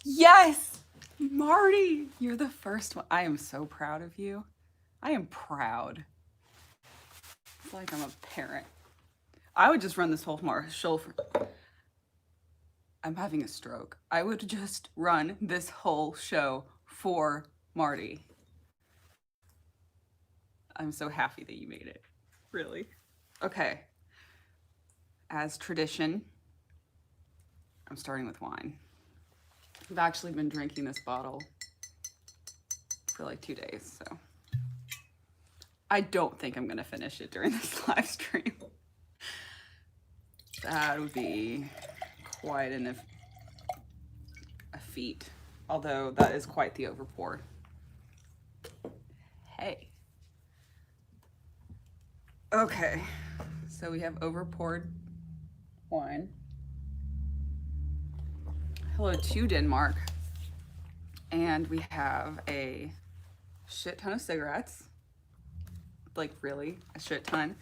Yes! Marty, you're the first one. I am so proud of you. I am proud. It's like I'm a parent. I would just run this whole show for. I'm having a stroke. I would just run this whole show for Marty. I'm so happy that you made it. Really. Okay. As tradition, I'm starting with wine. I've actually been drinking this bottle for like 2 days, so I don't think I'm gonna finish it during this live stream. That would be quite a feat, although that is quite the overpour. Hey. Okay, so we have overpoured wine. Hello to Denmark. And we have a shit ton of cigarettes. Like, really, a shit ton.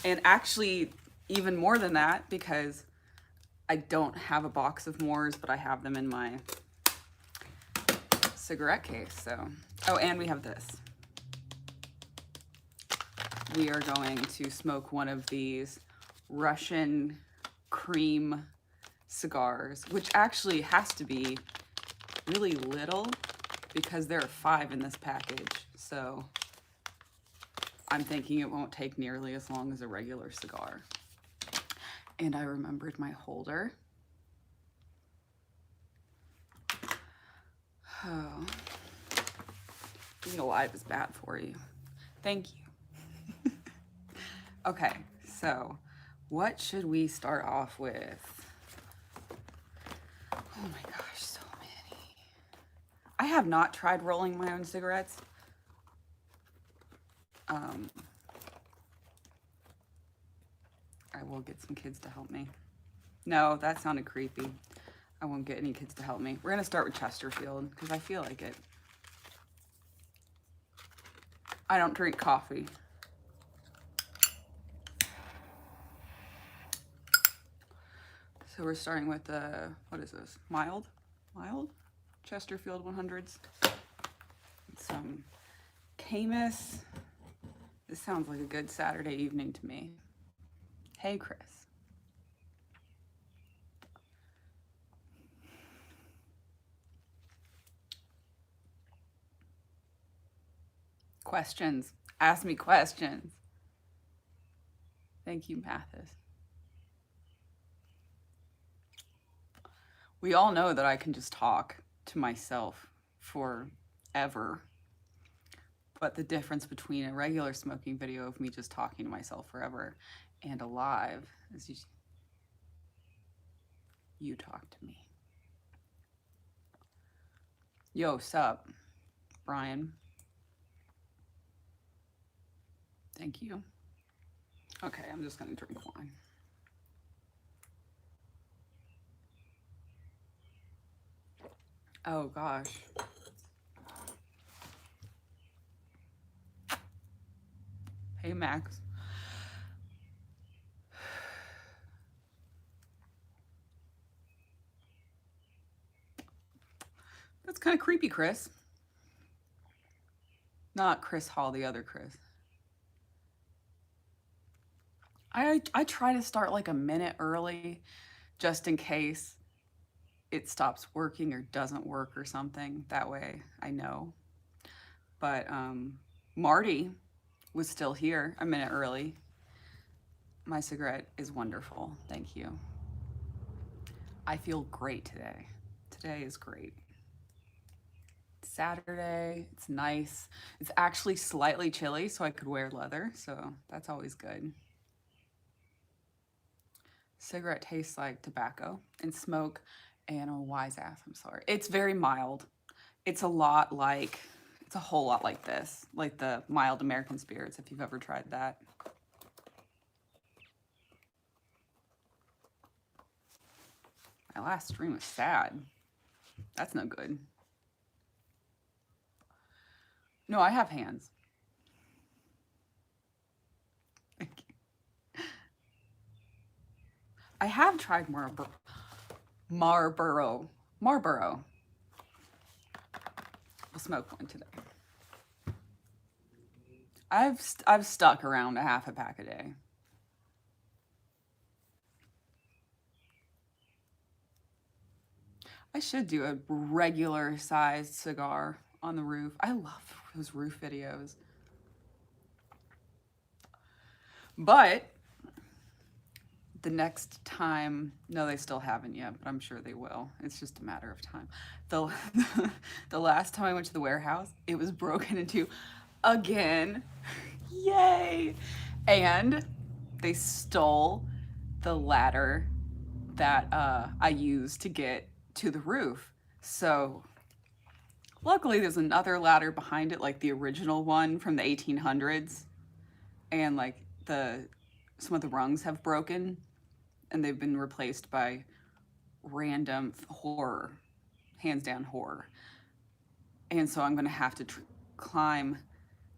And actually, even more than that, because I don't have a box of Moors, but I have them in my cigarette case. So, oh, and we have this. We are going to smoke one of these Russian cream cigars, which actually has to be really little because there are 5 in this package. So I'm thinking it won't take nearly as long as a regular cigar. And I remembered my holder. Oh, being alive is bad for you. Thank you. Okay, so what should we start off with? Oh my gosh, so many. I have not tried rolling my own cigarettes. I will get some kids to help me. No, that sounded creepy. I won't get any kids to help me. We're gonna start with Chesterfield because I feel like it. I don't drink coffee. So we're starting with what is this? Mild Chesterfield 100s. Some Camus. This sounds like a good Saturday evening to me. Hey, Chris. Questions. Ask me questions. Thank you, Mathis. We all know that I can just talk to myself forever. But the difference between a regular smoking video of me just talking to myself forever and a live is you talk to me. Yo, sup, Brian? Thank you. Okay, I'm just gonna drink wine. Oh gosh. Hey, Max. That's kind of creepy, Chris. Not Chris Hall, the other Chris. I try to start like a minute early just in case it stops working or doesn't work or something. That way I know. But Marty was still here a minute early. My cigarette is wonderful. Thank you. I feel great today. Today is great. It's Saturday. It's nice. It's actually slightly chilly, so I could wear leather. So that's always good. Cigarette tastes like tobacco and smoke and a wise ass. I'm sorry. It's very mild. It's a whole lot like this, like the mild American spirits, if you've ever tried that. My last stream was sad. That's no good. No, I have hands. Thank you. I have tried Marlboro. I'll smoke one today. I've stuck around a half a pack a day. I should do a regular sized cigar on the roof. I love those roof videos. But the next time, no, they still haven't yet, but I'm sure they will. It's just a matter of time. The last time I went to the warehouse, it was broken into again. Yay! And they stole the ladder that I used to get to the roof. So luckily there's another ladder behind it, like the original one from the 1800s. And like some of the rungs have broken and they've been replaced by random horror, hands down horror. And so I'm gonna have to climb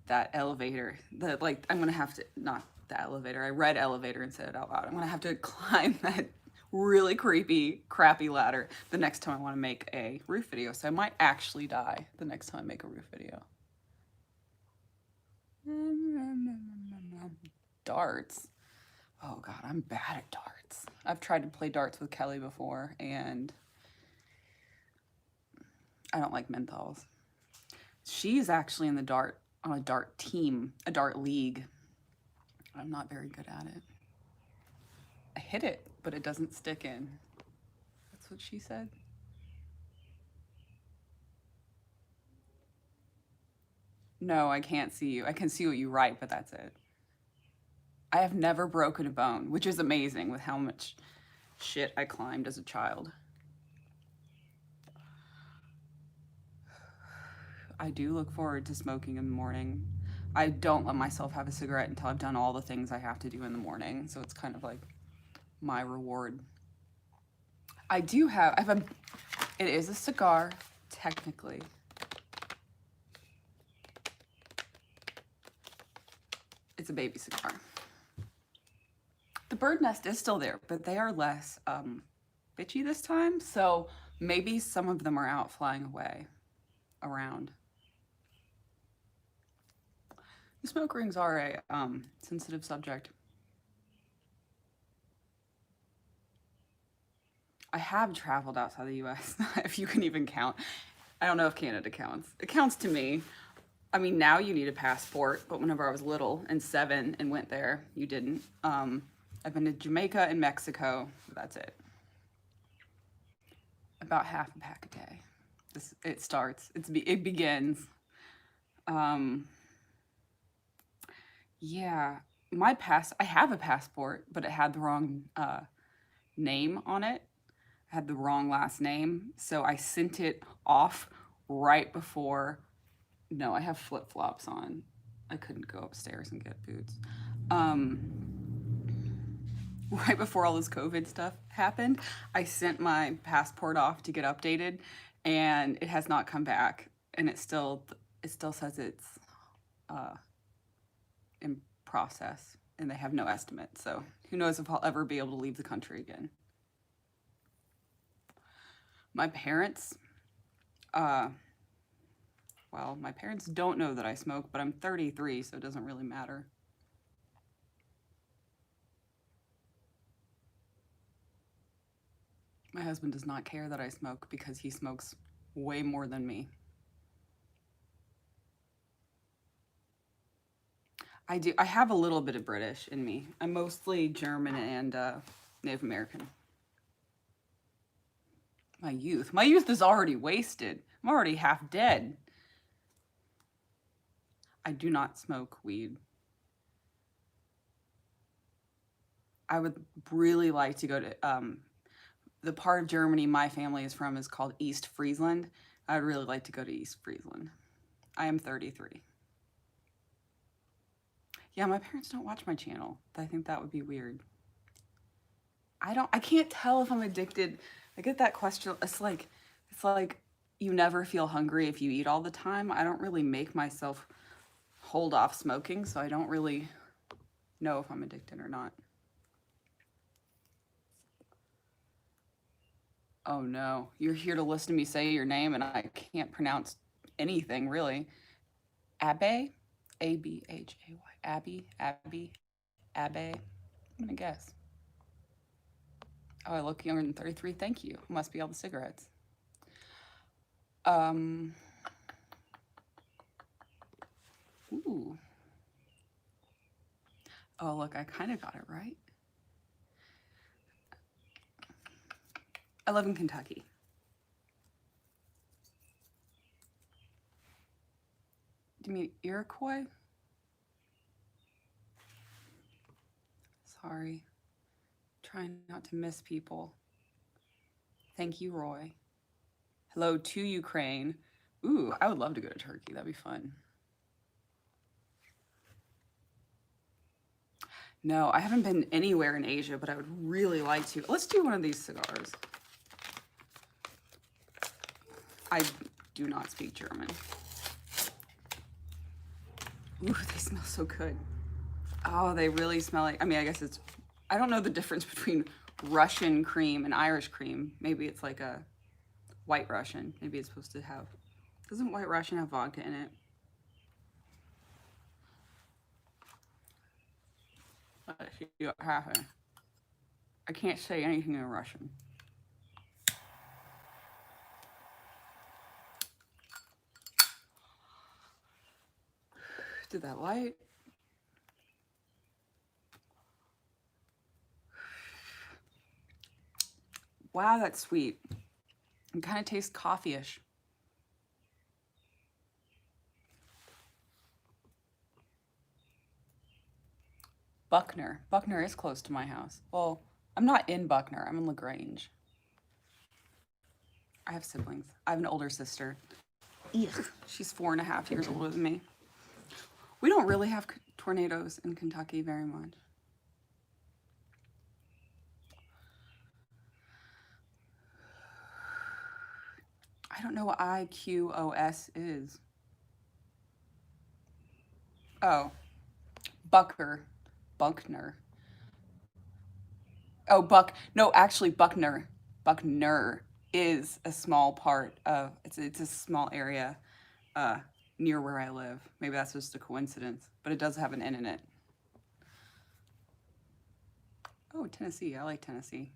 that elevator. I'm gonna have to, not the elevator, I read elevator and said it out loud. I'm gonna have to climb that really creepy, crappy ladder the next time I wanna make a roof video. So I might actually die the next time I make a roof video. Darts. Oh God, I'm bad at darts. I've tried to play darts with Kelly before and I don't like menthols. She's actually on a dart team, a dart league. I'm not very good at it. I hit it, but it doesn't stick in. That's what she said. No, I can't see you. I can see what you write, but that's it. I have never broken a bone, which is amazing with how much shit I climbed as a child. I do look forward to smoking in the morning. I don't let myself have a cigarette until I've done all the things I have to do in the morning. So it's kind of like my reward. It is a cigar, technically. It's a baby cigar. The bird nest is still there, but they are less bitchy this time. So maybe some of them are out flying away around. The smoke rings are a sensitive subject. I have traveled outside the US, if you can even count. I don't know if Canada counts. It counts to me. I mean, now you need a passport, but whenever I was little and 7 and went there, you didn't. I've been to Jamaica and Mexico. That's it. About half a pack a day. It begins. Yeah, I have a passport, but it had the wrong name on it. I had the wrong last name, so I sent it off right before. No, I have flip-flops on. I couldn't go upstairs and get boots. Right before all this COVID stuff happened, I sent my passport off to get updated, and it has not come back. And it still says it's in process, and they have no estimate. So who knows if I'll ever be able to leave the country again. My parents, well, my parents don't know that I smoke, but I'm 33, so it doesn't really matter. My husband does not care that I smoke because he smokes way more than me. I have a little bit of British in me. I'm mostly German and Native American. My youth is already wasted. I'm already half dead. I do not smoke weed. I would really like to go to the part of Germany my family is from is called East Friesland. I'd really like to go to East Friesland. I am 33. Yeah, my parents don't watch my channel. I think that would be weird. I can't tell if I'm addicted. I get that question. It's like you never feel hungry if you eat all the time. I don't really make myself hold off smoking, so I don't really know if I'm addicted or not. Oh no, you're here to listen to me say your name and I can't pronounce anything really. Abe, Abhay, Abe. I'm gonna guess. Oh, I look younger than 33. Thank you. Must be all the cigarettes. Um. Ooh. Oh, look, I kind of got it right. I live in Kentucky. Do you mean Iroquois? Sorry. Trying not to miss people. Thank you, Roy. Hello to Ukraine. Ooh, I would love to go to Turkey. That'd be fun. No, I haven't been anywhere in Asia, but I would really like to. Let's do one of these cigars. I do not speak German. Ooh, they smell so good. Oh, they really smell like, I mean, I guess it's, I don't know the difference between Russian cream and Irish cream. Maybe it's like a White Russian. Maybe it's supposed to have, doesn't White Russian have vodka in it? Let's see what happened. I can't say anything in Russian. Did that light? Wow, that's sweet. It kind of tastes coffee-ish. Buckner. Buckner is close to my house. Well, I'm not in Buckner. I'm in LaGrange. I have siblings. I have an older sister. Ugh. She's 4.5 years older than me. We don't really have tornadoes in Kentucky very much. I don't know what IQOS is. Oh, Buckner. Oh, no, actually Buckner. Buckner is a small part of, it's a small area near where I live. Maybe that's just a coincidence, but it does have an N in it. Oh, Tennessee. I like Tennessee.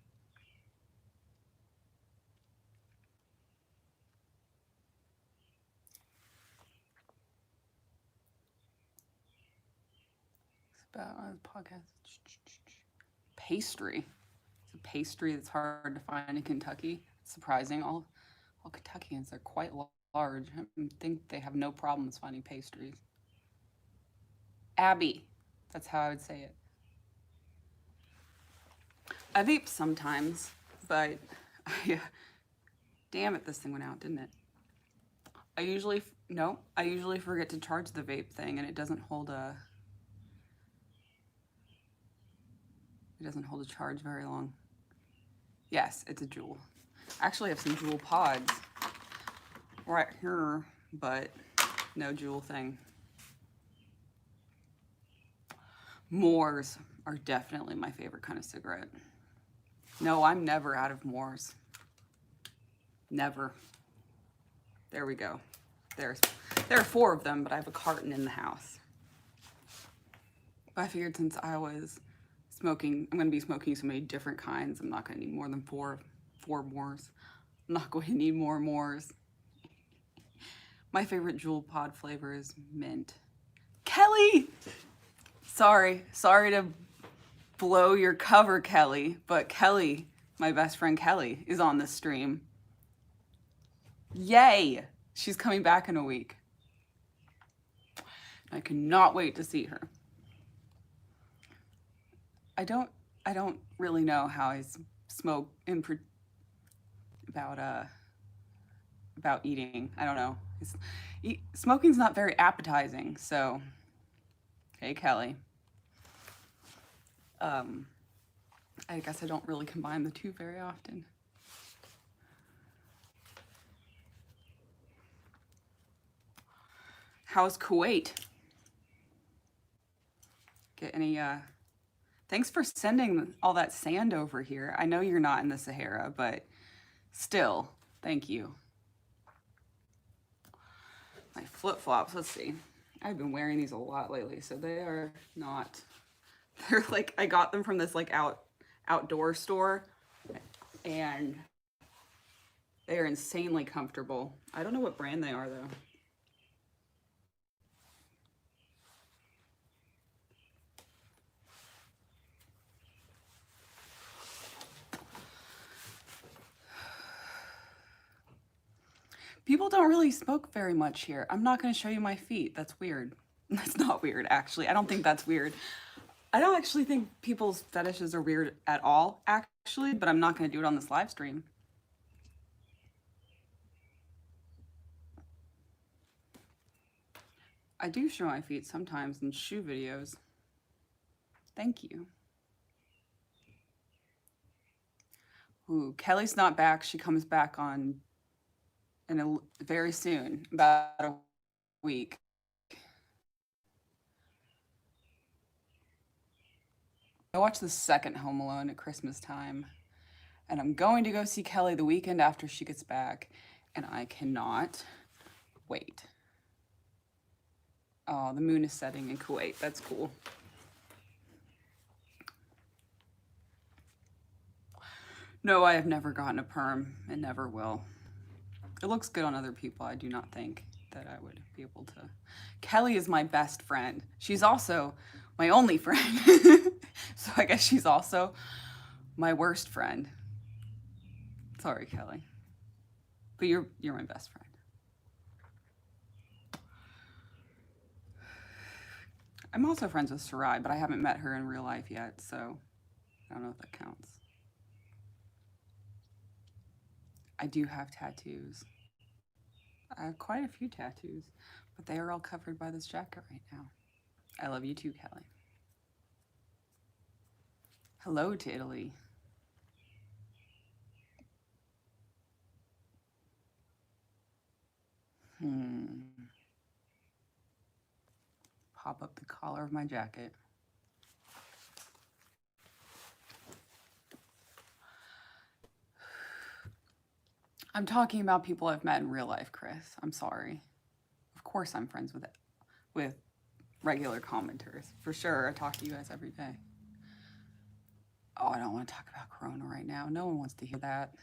It's about a podcast. Pastry. It's a pastry that's hard to find in Kentucky. It's surprising. All Kentuckians are quite large. I think they have no problems finding pastries. Abby. That's how I would say it. I vape sometimes, but damn it, this thing went out, didn't it? I usually forget to charge the vape thing, and it doesn't hold a charge very long. Yes, it's a Juul. I actually have some Juul pods right here, but no Juul thing. Moors are definitely my favorite kind of cigarette. No, I'm never out of Moors. Never. There we go. There are 4 of them, but I have a carton in the house. But I figured since I was smoking, I'm going to be smoking so many different kinds, I'm not going to need more than four Moors. I'm not going to need more Moors. My favorite Juul pod flavor is mint. Kelly! Sorry to blow your cover, Kelly, but Kelly, my best friend Kelly, is on this stream. Yay! She's coming back in a week. I cannot wait to see her. I don't really know how I smoke about eating. I don't know. Smoking's not very appetizing, so hey, Kelly. I guess I don't really combine the two very often. How's Kuwait? Get any, thanks for sending all that sand over here. I know you're not in the Sahara, but still, thank you. My flip-flops, let's see. I've been wearing these a lot lately, so they are not, they're like, I got them from this like outdoor store, and they are insanely comfortable. I don't know what brand they are though. People don't really smoke very much here. I'm not going to show you my feet. That's weird. That's not weird, actually. I don't think that's weird. I don't actually think people's fetishes are weird at all, actually, but I'm not going to do it on this live stream. I do show my feet sometimes in shoe videos. Thank you. Ooh, Kelly's not back. She comes back on very soon, about a week. I watched the second Home Alone at Christmas time, and I'm going to go see Kelly the weekend after she gets back, and I cannot wait. Oh, the moon is setting in Kuwait. That's cool. No, I have never gotten a perm and never will. It looks good on other people. I do not think that I would be able to. Kelly is my best friend. She's also my only friend. So I guess she's also my worst friend. Sorry, Kelly. But you're my best friend. I'm also friends with Sarai, but I haven't met her in real life yet, so I don't know if that counts. I do have tattoos. I have quite a few tattoos, but they are all covered by this jacket right now. I love you too, Kelly. Hello to Italy. Pop up the collar of my jacket. I'm talking about people I've met in real life, Chris. I'm sorry. Of course I'm friends with regular commenters. For sure, I talk to you guys every day. Oh, I don't want to talk about Corona right now. No one wants to hear that.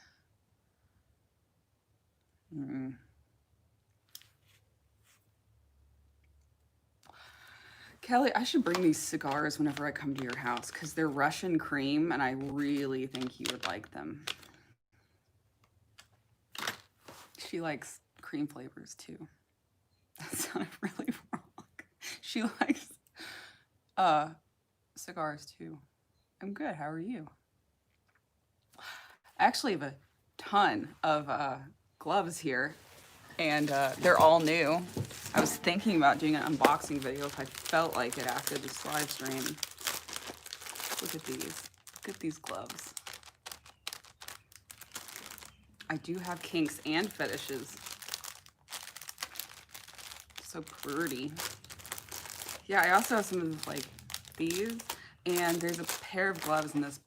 Kelly, I should bring these cigars whenever I come to your house because they're Russian cream and I really think you would like them. She likes cream flavors too. That sounded really wrong. She likes cigars too. I'm good. How are you? I actually have a ton of gloves here, and they're all new. I was thinking about doing an unboxing video if I felt like it after this live stream. Look at these. Look at these gloves. I do have kinks and fetishes. So pretty. Yeah, I also have some of like these, and there's a pair of gloves in this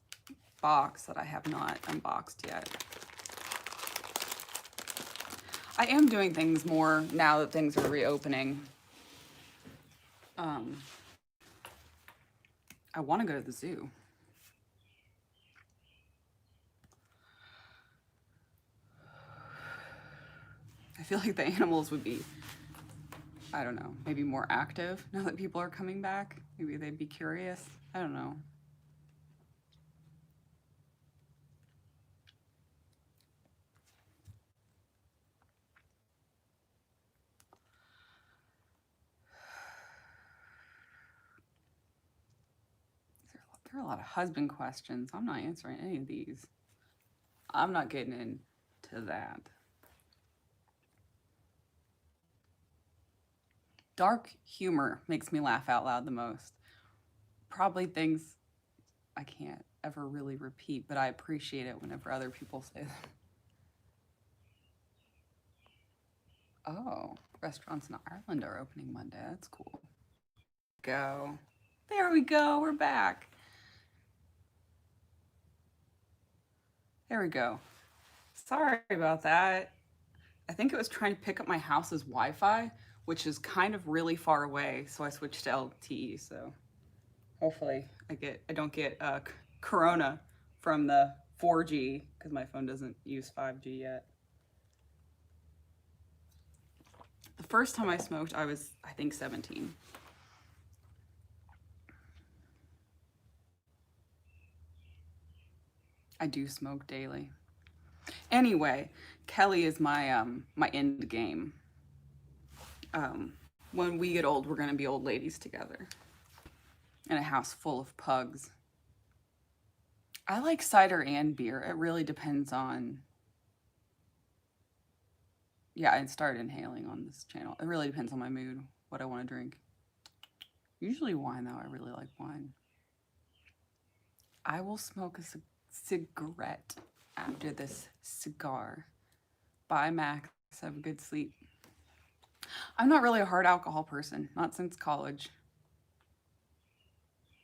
box that I have not unboxed yet. I am doing things more now that things are reopening. I want to go to the zoo. I feel like the animals would be, I don't know, maybe more active now that people are coming back. Maybe they'd be curious. I don't know. There are a lot of husband questions. I'm not answering any of these. I'm not getting into that. Dark humor makes me laugh out loud the most. Probably things I can't ever really repeat, but I appreciate it whenever other people say them. Oh, restaurants in Ireland are opening Monday. That's cool. Go. There we go. We're back. There we go. Sorry about that. I think it was trying to pick up my house's Wi-Fi, which is kind of really far away. So I switched to LTE. So hopefully I don't get corona from the 4G because my phone doesn't use 5G yet. The first time I smoked, I was, I think, 17. I do smoke daily. Anyway, Kelly is my end game. When we get old, we're gonna be old ladies together in a house full of pugs. I like cider and beer. It really depends on. Yeah, I started inhaling on this channel. It really depends on my mood, what I want to drink. Usually wine, though. I really like wine. I will smoke a cigarette after this cigar. Bye, Max. Have a good sleep. I'm not really a hard alcohol person. Not since college.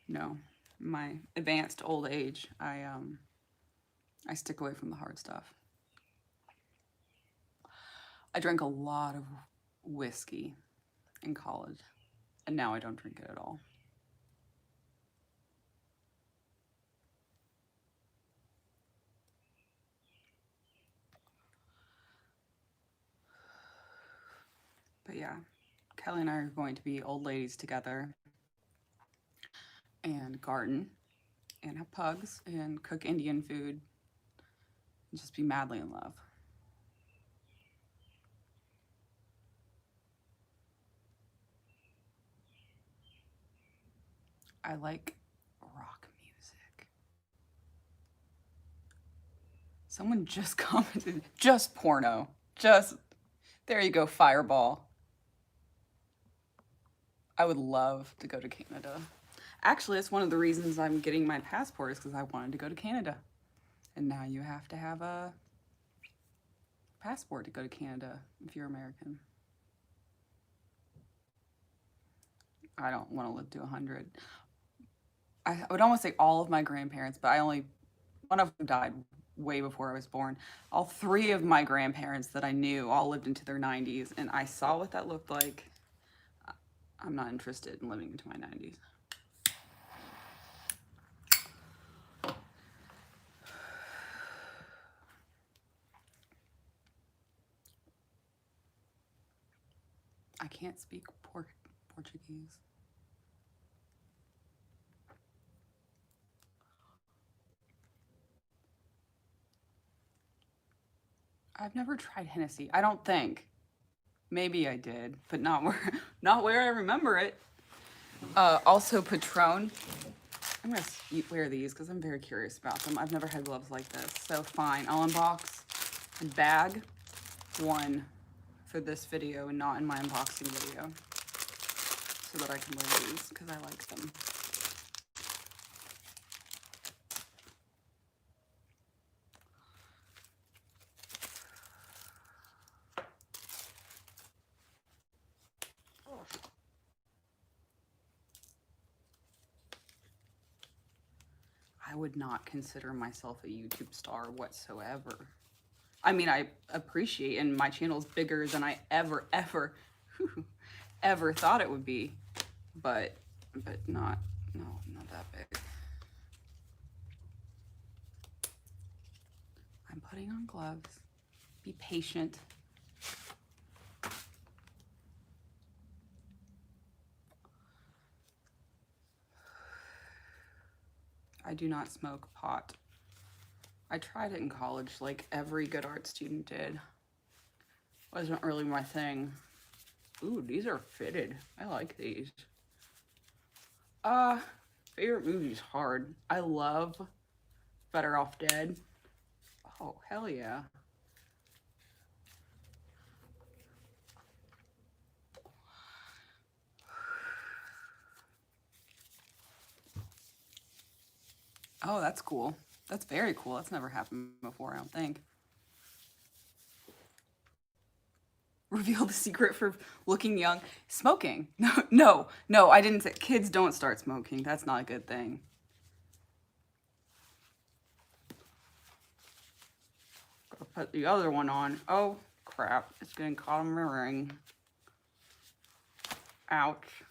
No. My advanced old age, I stick away from the hard stuff. I drank a lot of whiskey in college, and now I don't drink it at all. But yeah, Kelly and I are going to be old ladies together and garden and have pugs and cook Indian food and just be madly in love. I like rock music. Someone just commented, just porno. Just, there you go, Fireball. I would love to go to Canada. Actually, it's one of the reasons I'm getting my passport is because I wanted to go to Canada. And now you have to have a passport to go to Canada if you're American. I don't want to live to 100. I would almost say all of my grandparents, but one of them died way before I was born. All three of my grandparents that I knew all lived into their 90s, and I saw what that looked like. I'm not interested in living into my 90s. I can't speak Portuguese. I've never tried Hennessy. I don't think. Maybe I did, but not where I remember it. Also Patron. I'm gonna wear these because I'm very curious about them. I've never had gloves like this. So fine, I'll unbox and bag one for this video and not in my unboxing video so that I can wear these because I like them. I would not consider myself a YouTube star whatsoever. I mean, I appreciate, and my channel's bigger than I ever thought it would be, but not that big. I'm putting on gloves. Be patient. I do not smoke pot. I tried it in college like every good art student did. Wasn't really my thing. Ooh, these are fitted. I like these. Favorite movie's hard. I love Better Off Dead. Oh, hell yeah. Oh, that's cool. That's very cool. That's never happened before, I don't think. Reveal the secret for looking young. Smoking. No, I didn't say. Kids don't start smoking. That's not a good thing. Gotta put the other one on. Oh, crap. It's getting caught in my ring. Ouch.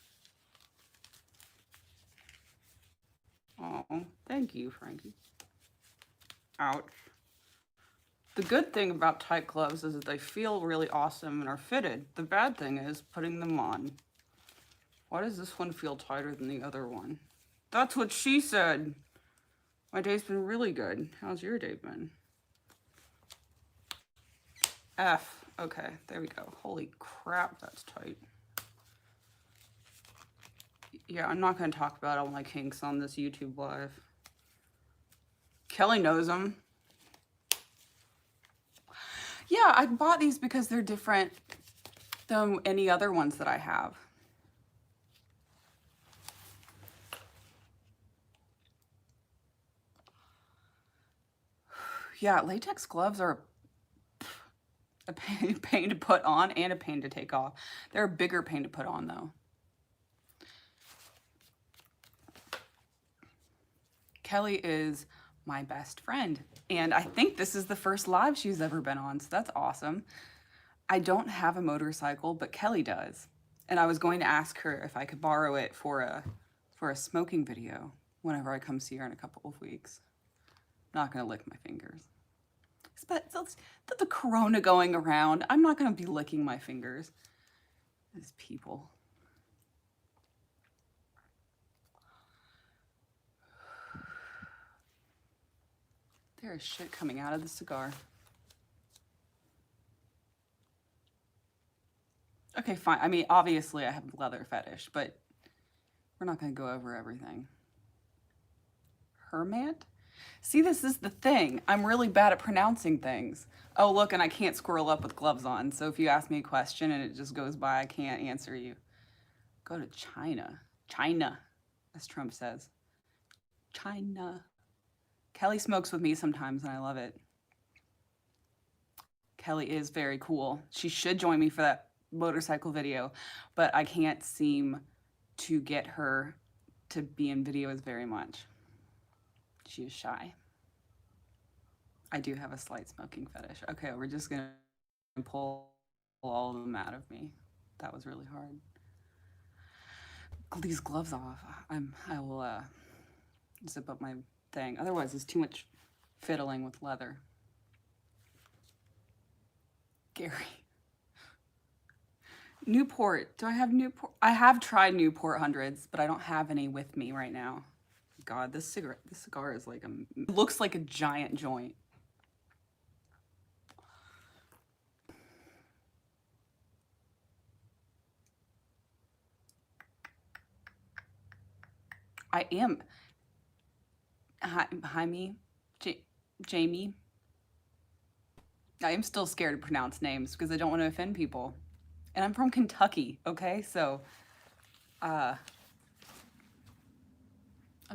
Oh, thank you, Frankie. Ouch. The good thing about tight gloves is that they feel really awesome and are fitted. The bad thing is putting them on. Why does this one feel tighter than the other one? That's what she said. My day's been really good. How's your day been? F. Okay, there we go. Holy crap, that's tight. Yeah, I'm not going to talk about all my kinks on this YouTube live. Kelly knows them. Yeah, I bought these because they're different than any other ones that I have. Yeah, latex gloves are a pain to put on and a pain to take off. They're a bigger pain to put on, though. Kelly is my best friend, and I think this is the first live she's ever been on, so that's awesome. I don't have a motorcycle, but Kelly does, and I was going to ask her if I could borrow it for a smoking video whenever I come see her in a couple of weeks. Not gonna lick my fingers. But the corona going around, I'm not gonna be licking my fingers. These people. There is shit coming out of the cigar. Okay, fine. I mean, obviously I have a leather fetish, but we're not gonna go over everything. Hermant? See, this is the thing. I'm really bad at pronouncing things. Oh, look, and I can't scroll up with gloves on. So if you ask me a question and it just goes by, I can't answer you. Go to China. China, as Trump says. China. Kelly smokes with me sometimes and I love it. Kelly is very cool. She should join me for that motorcycle video, but I can't seem to get her to be in videos very much. She is shy. I do have a slight smoking fetish. Okay, we're just gonna pull all of them out of me. That was really hard. These gloves off. I will zip up my thing. Otherwise, it's too much fiddling with leather. Gary. Newport. Do I have Newport? I have tried Newport hundreds, but I don't have any with me right now. God, this cigar is like it looks like a giant joint. I am. Hi me, Jamie. I am still scared to pronounce names because I don't want to offend people. And I'm from Kentucky, okay? So, I'm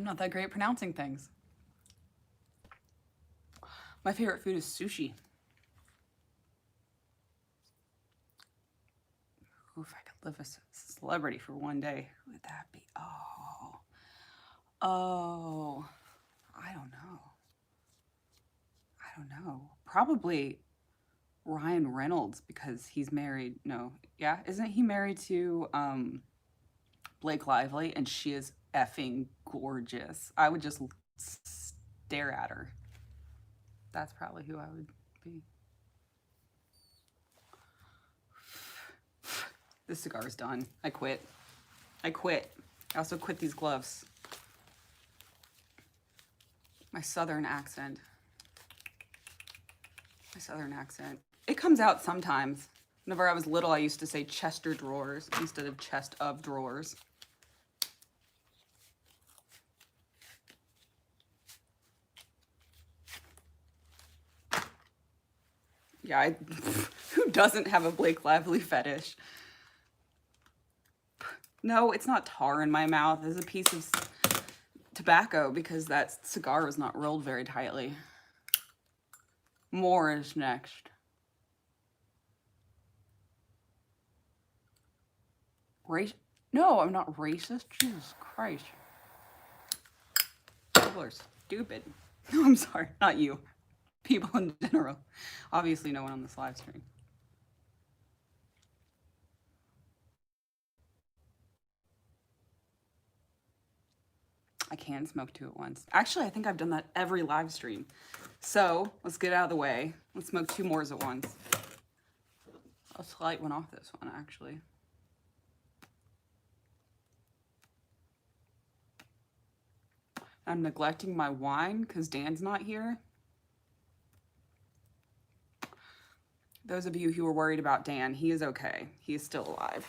not that great at pronouncing things. My favorite food is sushi. Ooh, if I could live as a celebrity for one day, who would that be? Oh, I don't know. Probably Ryan Reynolds because he's married. No, yeah, isn't he married to Blake Lively? And she is effing gorgeous. I would just stare at her. That's probably who I would be. This cigar is done. I quit. I also quit these gloves. My southern accent. It comes out sometimes. Whenever I was little, I used to say Chester drawers instead of chest of drawers. Yeah, who doesn't have a Blake Lively fetish? No, it's not tar in my mouth. It's a piece of tobacco because that cigar was not rolled very tightly. More is next. No, I'm not racist. Jesus Christ. People are stupid. No, I'm sorry. Not you. People in general. Obviously no one on this live stream. I can smoke two at once. Actually, I think I've done that every live stream. So let's get out of the way. Let's smoke two more at once. I'll light one off this one, actually. I'm neglecting my wine because Dan's not here. Those of you who were worried about Dan, he is okay. He is still alive.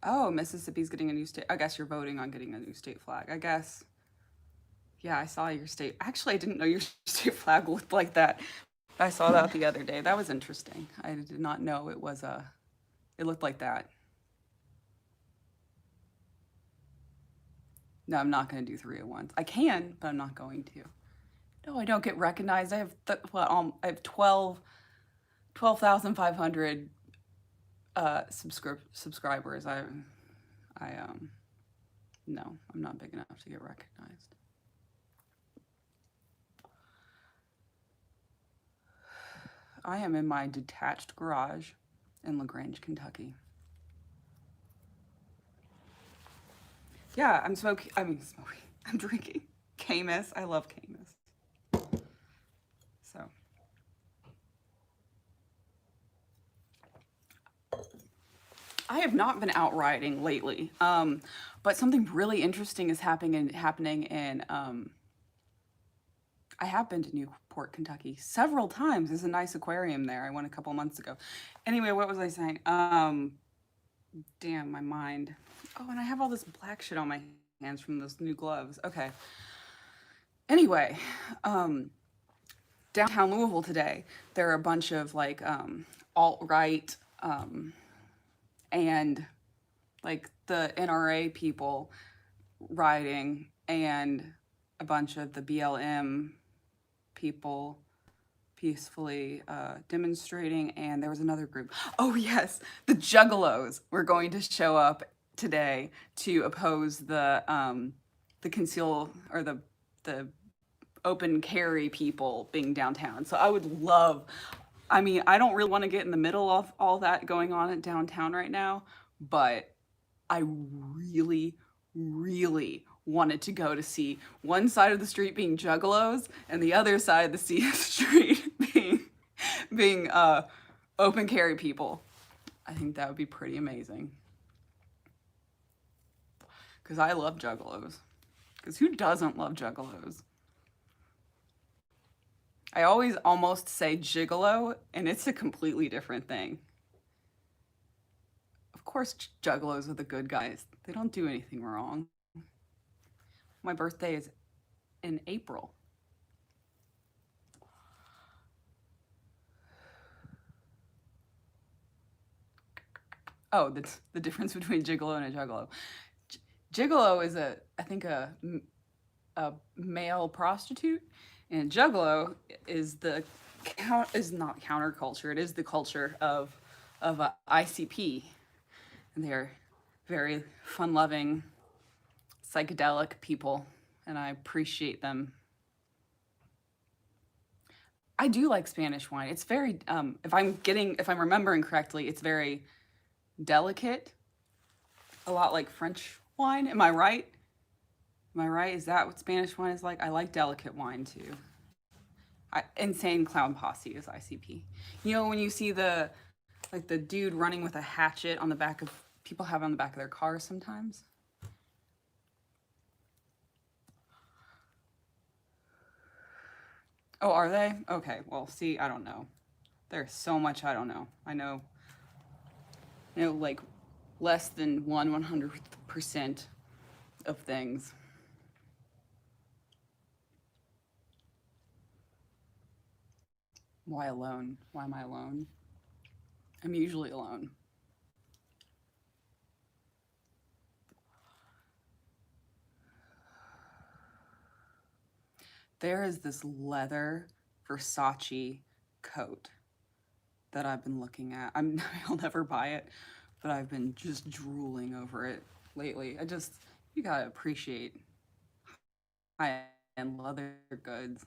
Oh, Mississippi's getting a new state. I guess you're voting on getting a new state flag. I guess. Yeah, I saw your state. Actually, I didn't know your state flag looked like that. I saw that the other day. That was interesting. I did not know it was it looked like that. No, I'm not going to do three at once. I can, but I'm not going to. No, I don't get recognized. I have I have 12,500 subscribers. No, I'm not big enough to get recognized. I am in my detached garage in LaGrange, Kentucky. Yeah, I'm drinking Camus. I love Camus. So. I have not been out riding lately, but something really interesting is happening in I have been to Newport, Kentucky several times. There's a nice aquarium there. I went a couple months ago. Anyway, what was I saying? Damn, my mind. Oh, and I have all this black shit on my hands from those new gloves. Okay. Anyway, downtown Louisville today, there are a bunch of like alt-right and like the NRA people riding and a bunch of the BLM people peacefully demonstrating, and there was another group. Oh yes, the Juggalos were going to show up today to oppose the conceal or the open carry people being downtown. So I would love. I mean, I don't really want to get in the middle of all that going on at downtown right now, but I really, really wanted to go to see one side of the street being Juggalos and the other side of the street being open carry people. I think that would be pretty amazing. Because I love Juggalos. Because who doesn't love Juggalos? I always almost say gigolo, and it's a completely different thing. Of course, Juggalos are the good guys. They don't do anything wrong. My birthday is in April. Oh, the difference between gigolo and a juggalo. Gigolo is I think a male prostitute, and juggalo is not counterculture. It is the culture of ICP, and they're very fun-loving, psychedelic people, and I appreciate them. I do like Spanish wine. It's very if I'm remembering correctly, it's very delicate. A lot like French wine. Am I right? Am I right? Is that what Spanish wine is like? I like delicate wine too. Insane Clown Posse is ICP. You know when you see the dude running with a hatchet on the back of people have on the back of their cars sometimes. Oh, are they? Okay, well, see, I don't know. There's so much I don't know. I know like less than 100% of things. Why alone? Why am I alone? I'm usually alone. There is this leather Versace coat that I've been looking at. I'll never buy it, but I've been just drooling over it lately. You gotta appreciate high-end leather goods.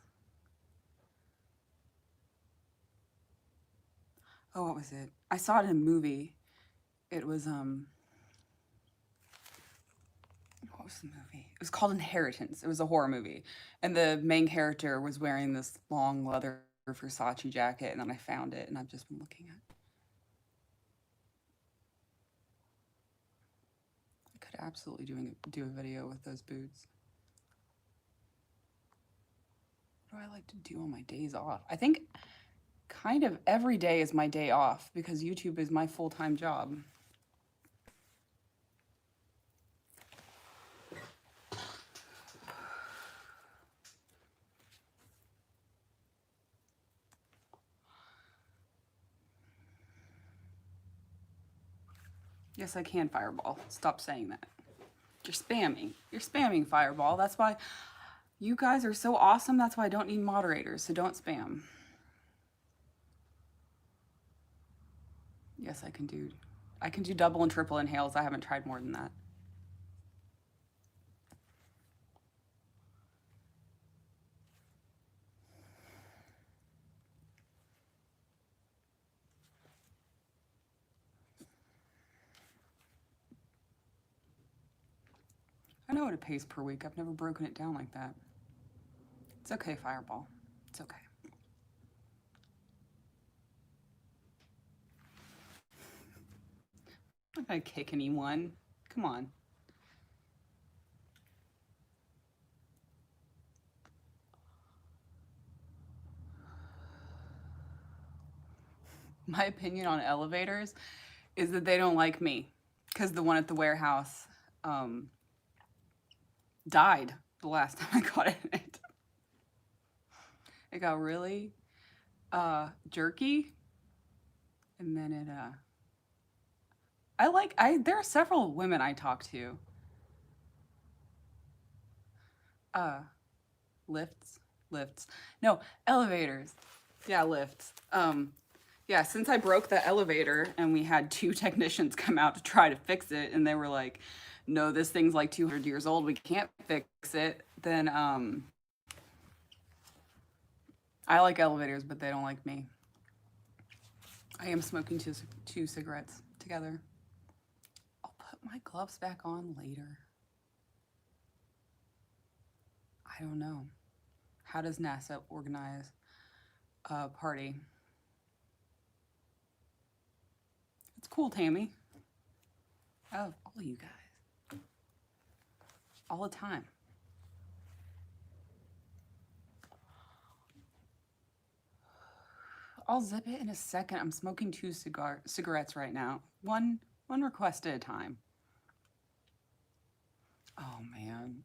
Oh, what was it? I saw it in a movie. It was what was the movie? It was called Inheritance. It was a horror movie, and the main character was wearing this long leather Versace jacket, and then I found it, and I've just been looking at it. I could absolutely do a video with those boots. What do I like to do on my days off? I think kind of every day is my day off because YouTube is my full-time job. Yes, I can, Fireball. Stop saying that. You're spamming. You're spamming, Fireball. That's why you guys are so awesome. That's why I don't need moderators, so don't spam. Yes, I can do double and triple inhales. I haven't tried more than that. I know what it pays per week. I've never broken it down like that. It's okay, Fireball. It's okay. I'm not gonna kick anyone. Come on. My opinion on elevators is that they don't like me because the one at the warehouse died the last time I got in it. It got really jerky, and then it there are several women I talk to. Lifts. No, elevators. Yeah, lifts. Yeah, since I broke the elevator and we had 2 technicians come out to try to fix it, and they were like, no, this thing's like 200 years old, we can't fix it, then I like elevators, but they don't like me. I am smoking 2 cigarettes together. I'll put my gloves back on later. I don't know. How does NASA organize a party? It's cool, Tammy. Oh, all of you guys. All the time. I'll zip it in a second. I'm smoking 2 cigarettes right now. One request at a time. Oh man.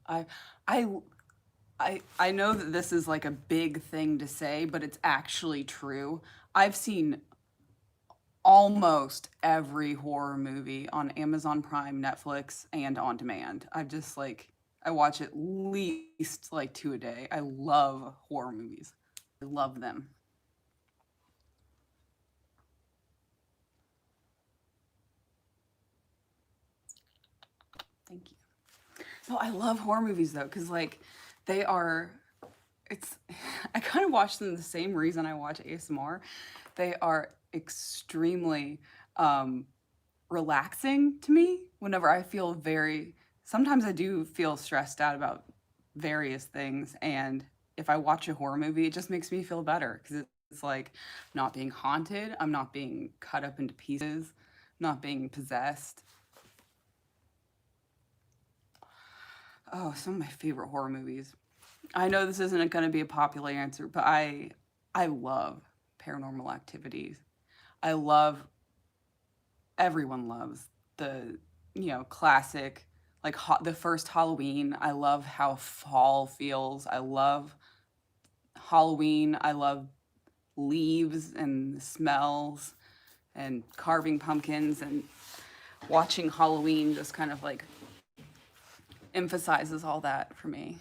I know that this is like a big thing to say, but it's actually true. I've seen almost every horror movie on Amazon Prime, Netflix, and on demand. I watch at least like 2 a day. I love horror movies. I love them. Thank you. No, I love horror movies though, because like they are, I kind of watch them the same reason I watch ASMR. They are extremely relaxing to me whenever I feel sometimes I do feel stressed out about various things. And if I watch a horror movie, it just makes me feel better because it's like not being haunted. I'm not being cut up into pieces, not being possessed. Oh, some of my favorite horror movies. I know this isn't going to be a popular answer, but I love Paranormal Activities. Everyone loves the, classic, like the first Halloween. I love how fall feels. I love Halloween. I love leaves and the smells and carving pumpkins, and watching Halloween just kind of like emphasizes all that for me.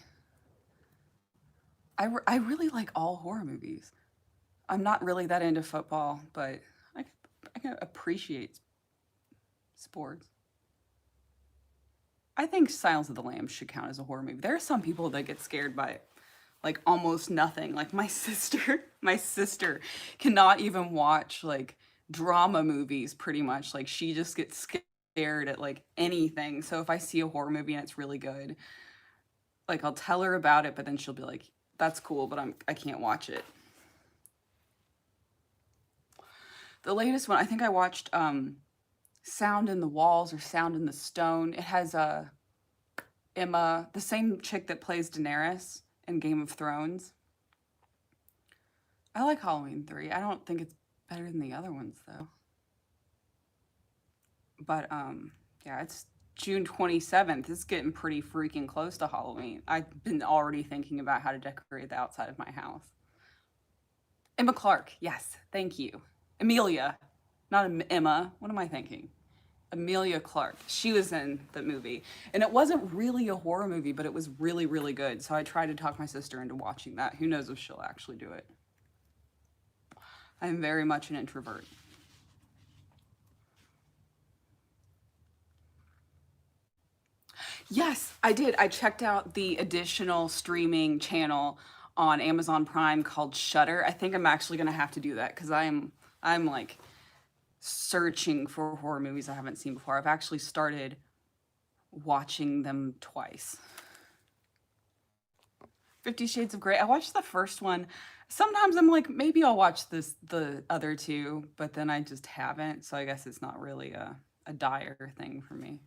I really like all horror movies. I'm not really that into football, but I can appreciate sports. I think Silence of the Lambs should count as a horror movie. There are some people that get scared by like almost nothing. Like my sister cannot even watch like drama movies pretty much. Like she just gets scared at like anything. So if I see a horror movie and it's really good, like I'll tell her about it, but then she'll be like, "That's cool, but I can't watch it." The latest one, I think I watched Sound in the Walls or Sound in the Stone. It has Emma, the same chick that plays Daenerys in Game of Thrones. I like Halloween 3. I don't think it's better than the other ones though. But yeah, it's June 27th. It's getting pretty freaking close to Halloween. I've been already thinking about how to decorate the outside of my house. Emma Clarke, yes, thank you. Amelia, not Emma. What am I thinking? Amelia Clarke. She was in the movie. And it wasn't really a horror movie, but it was really, really good. So I tried to talk my sister into watching that. Who knows if she'll actually do it. I'm very much an introvert. Yes, I did. I checked out the additional streaming channel on Amazon Prime called Shudder. I think I'm actually gonna have to do that because I'm like searching for horror movies I haven't seen before. I've actually started watching them twice. 50 Shades of Grey. I watched the first one. Sometimes I'm like, maybe I'll watch the other two, but then I just haven't. So I guess it's not really a dire thing for me.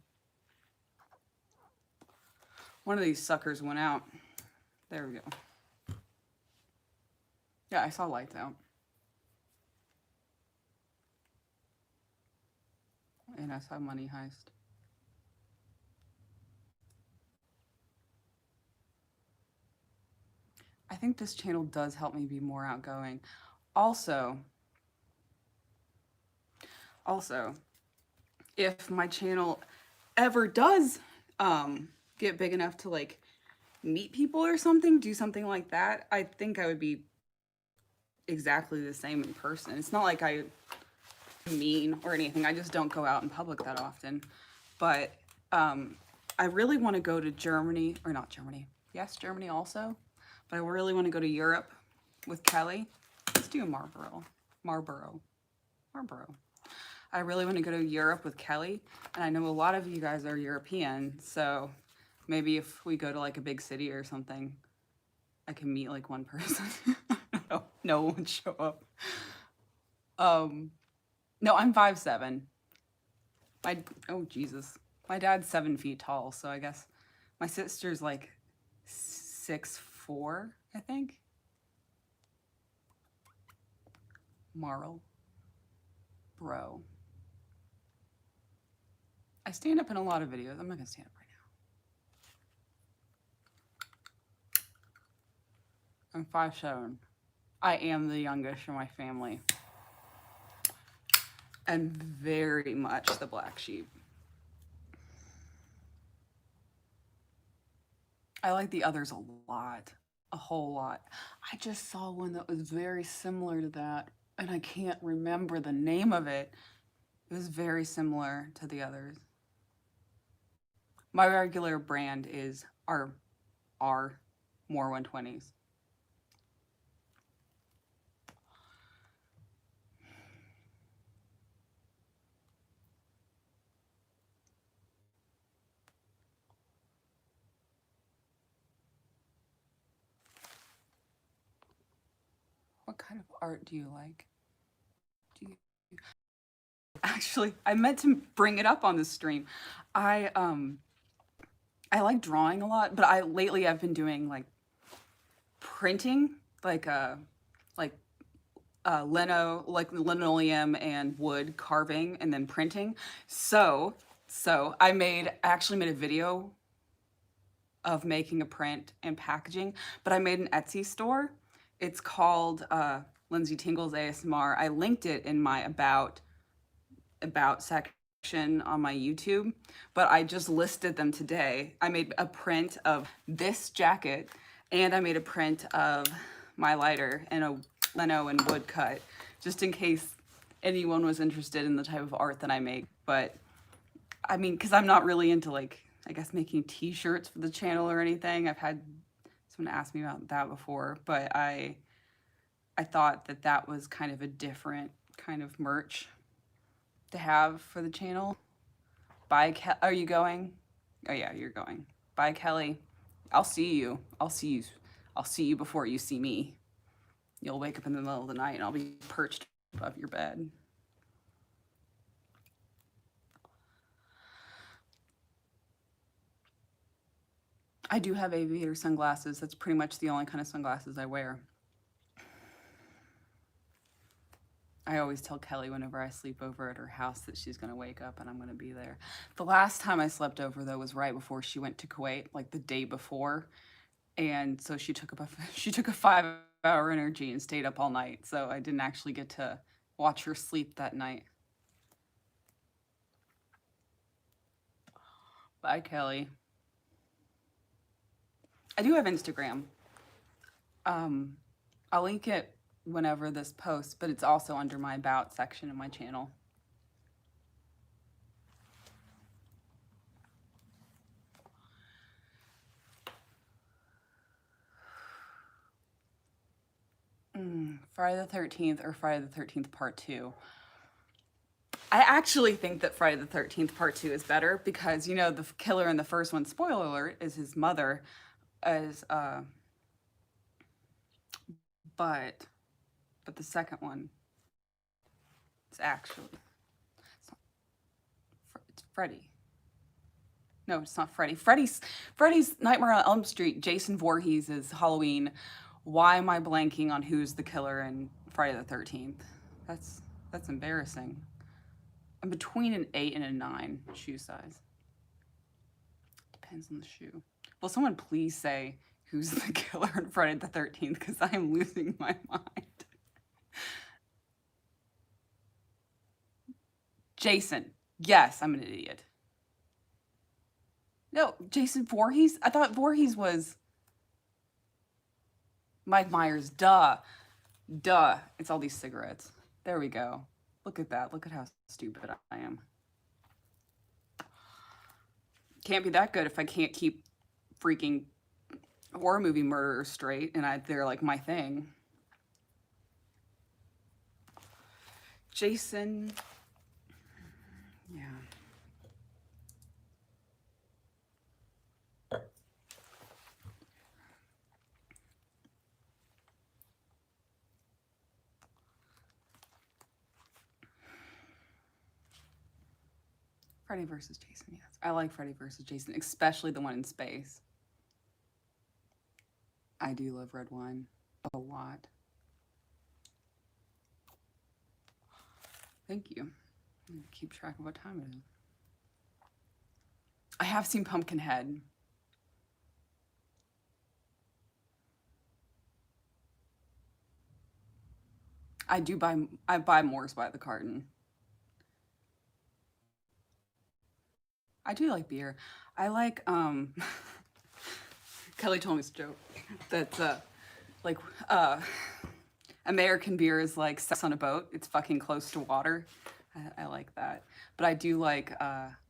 One of these suckers went out. There we go. Yeah, I saw lights out. And I saw Money Heist. I think this channel does help me be more outgoing. Also, if my channel ever does get big enough to like meet people or something, do something like that, I think I would be exactly the same in person. It's not like I mean or anything. I just don't go out in public that often. But I really want to go to Germany, or not Germany. Yes, Germany also. But I really want to go to Europe with Kelly. Let's do Marlboro. I really want to go to Europe with Kelly, and I know a lot of you guys are European, so maybe if we go to like a big city or something, I can meet like one person. No one would show up. No, I'm 5'7". Oh Jesus, my dad's 7 feet tall, so I guess my sister's like 6'4", I think. Marl, bro. I stand up in a lot of videos. I'm not gonna stand up right now. I'm 5'7". I am the youngest in my family. And very much the black sheep. I like the others a lot. A whole lot. I just saw one that was very similar to that, and I can't remember the name of it. It was very similar to the others. My regular brand is R more 120s. What kind of art do you like? Actually, I meant to bring it up on the stream. I like drawing a lot, but lately I've been doing like printing, like linoleum and wood carving, and then printing. So I actually made a video of making a print and packaging, but I made an Etsy store. It's called Lindsay Tingles ASMR. I linked it in my about section on my YouTube, but I just listed them today. I made a print of this jacket, and I made a print of my lighter and a lino and wood cut, just in case anyone was interested in the type of art that I make. But I mean, because I'm not really into like, I guess, making t-shirts for the channel or anything. I've had someone ask me about that before, but I thought that was kind of a different kind of merch to have for the channel. Bye, are you going? Oh yeah, you're going. Bye, Kelly. I'll see you. I'll see you. I'll see you before you see me. You'll wake up in the middle of the night and I'll be perched above your bed. I do have aviator sunglasses. That's pretty much the only kind of sunglasses I wear. I always tell Kelly whenever I sleep over at her house that she's going to wake up and I'm going to be there. The last time I slept over, though, was right before she went to Kuwait, like the day before. And so she took a 5-hour energy and stayed up all night. So I didn't actually get to watch her sleep that night. Bye, Kelly. I do have Instagram. I'll link it whenever this posts, but it's also under my About section of my channel. Friday the 13th or Friday the 13th Part 2. I actually think that Friday the 13th Part 2 is better because, you know, the killer in the first one, spoiler alert, is his mother. But the second one is actually, it's Freddy. No, it's not Freddy. Freddy's Nightmare on Elm Street. Jason Voorhees is Halloween. Why am I blanking on who's the killer in Friday the 13th? That's embarrassing. I'm between an 8 and a 9 shoe size. Depends on the shoe. Will someone please say who's the killer in Friday the 13th? Because I am losing my mind. Jason. Yes, I'm an idiot. No, Jason Voorhees? I thought Voorhees was Mike Myers. Duh. It's all these cigarettes. There we go. Look at that. Look at how stupid I am. Can't be that good if I can't keep freaking horror movie murderers straight and they're like my thing. Jason. Yeah. Freddy versus Jason, yes. I like Freddy versus Jason, especially the one in space. I do love red wine a lot. Thank you. I'm gonna keep track of what time it is. I have seen Pumpkinhead. I buy Moors by the carton. I do like beer. I like Kelly told me this joke that American beer is like sex on a boat. It's fucking close to water. I like that. But I do like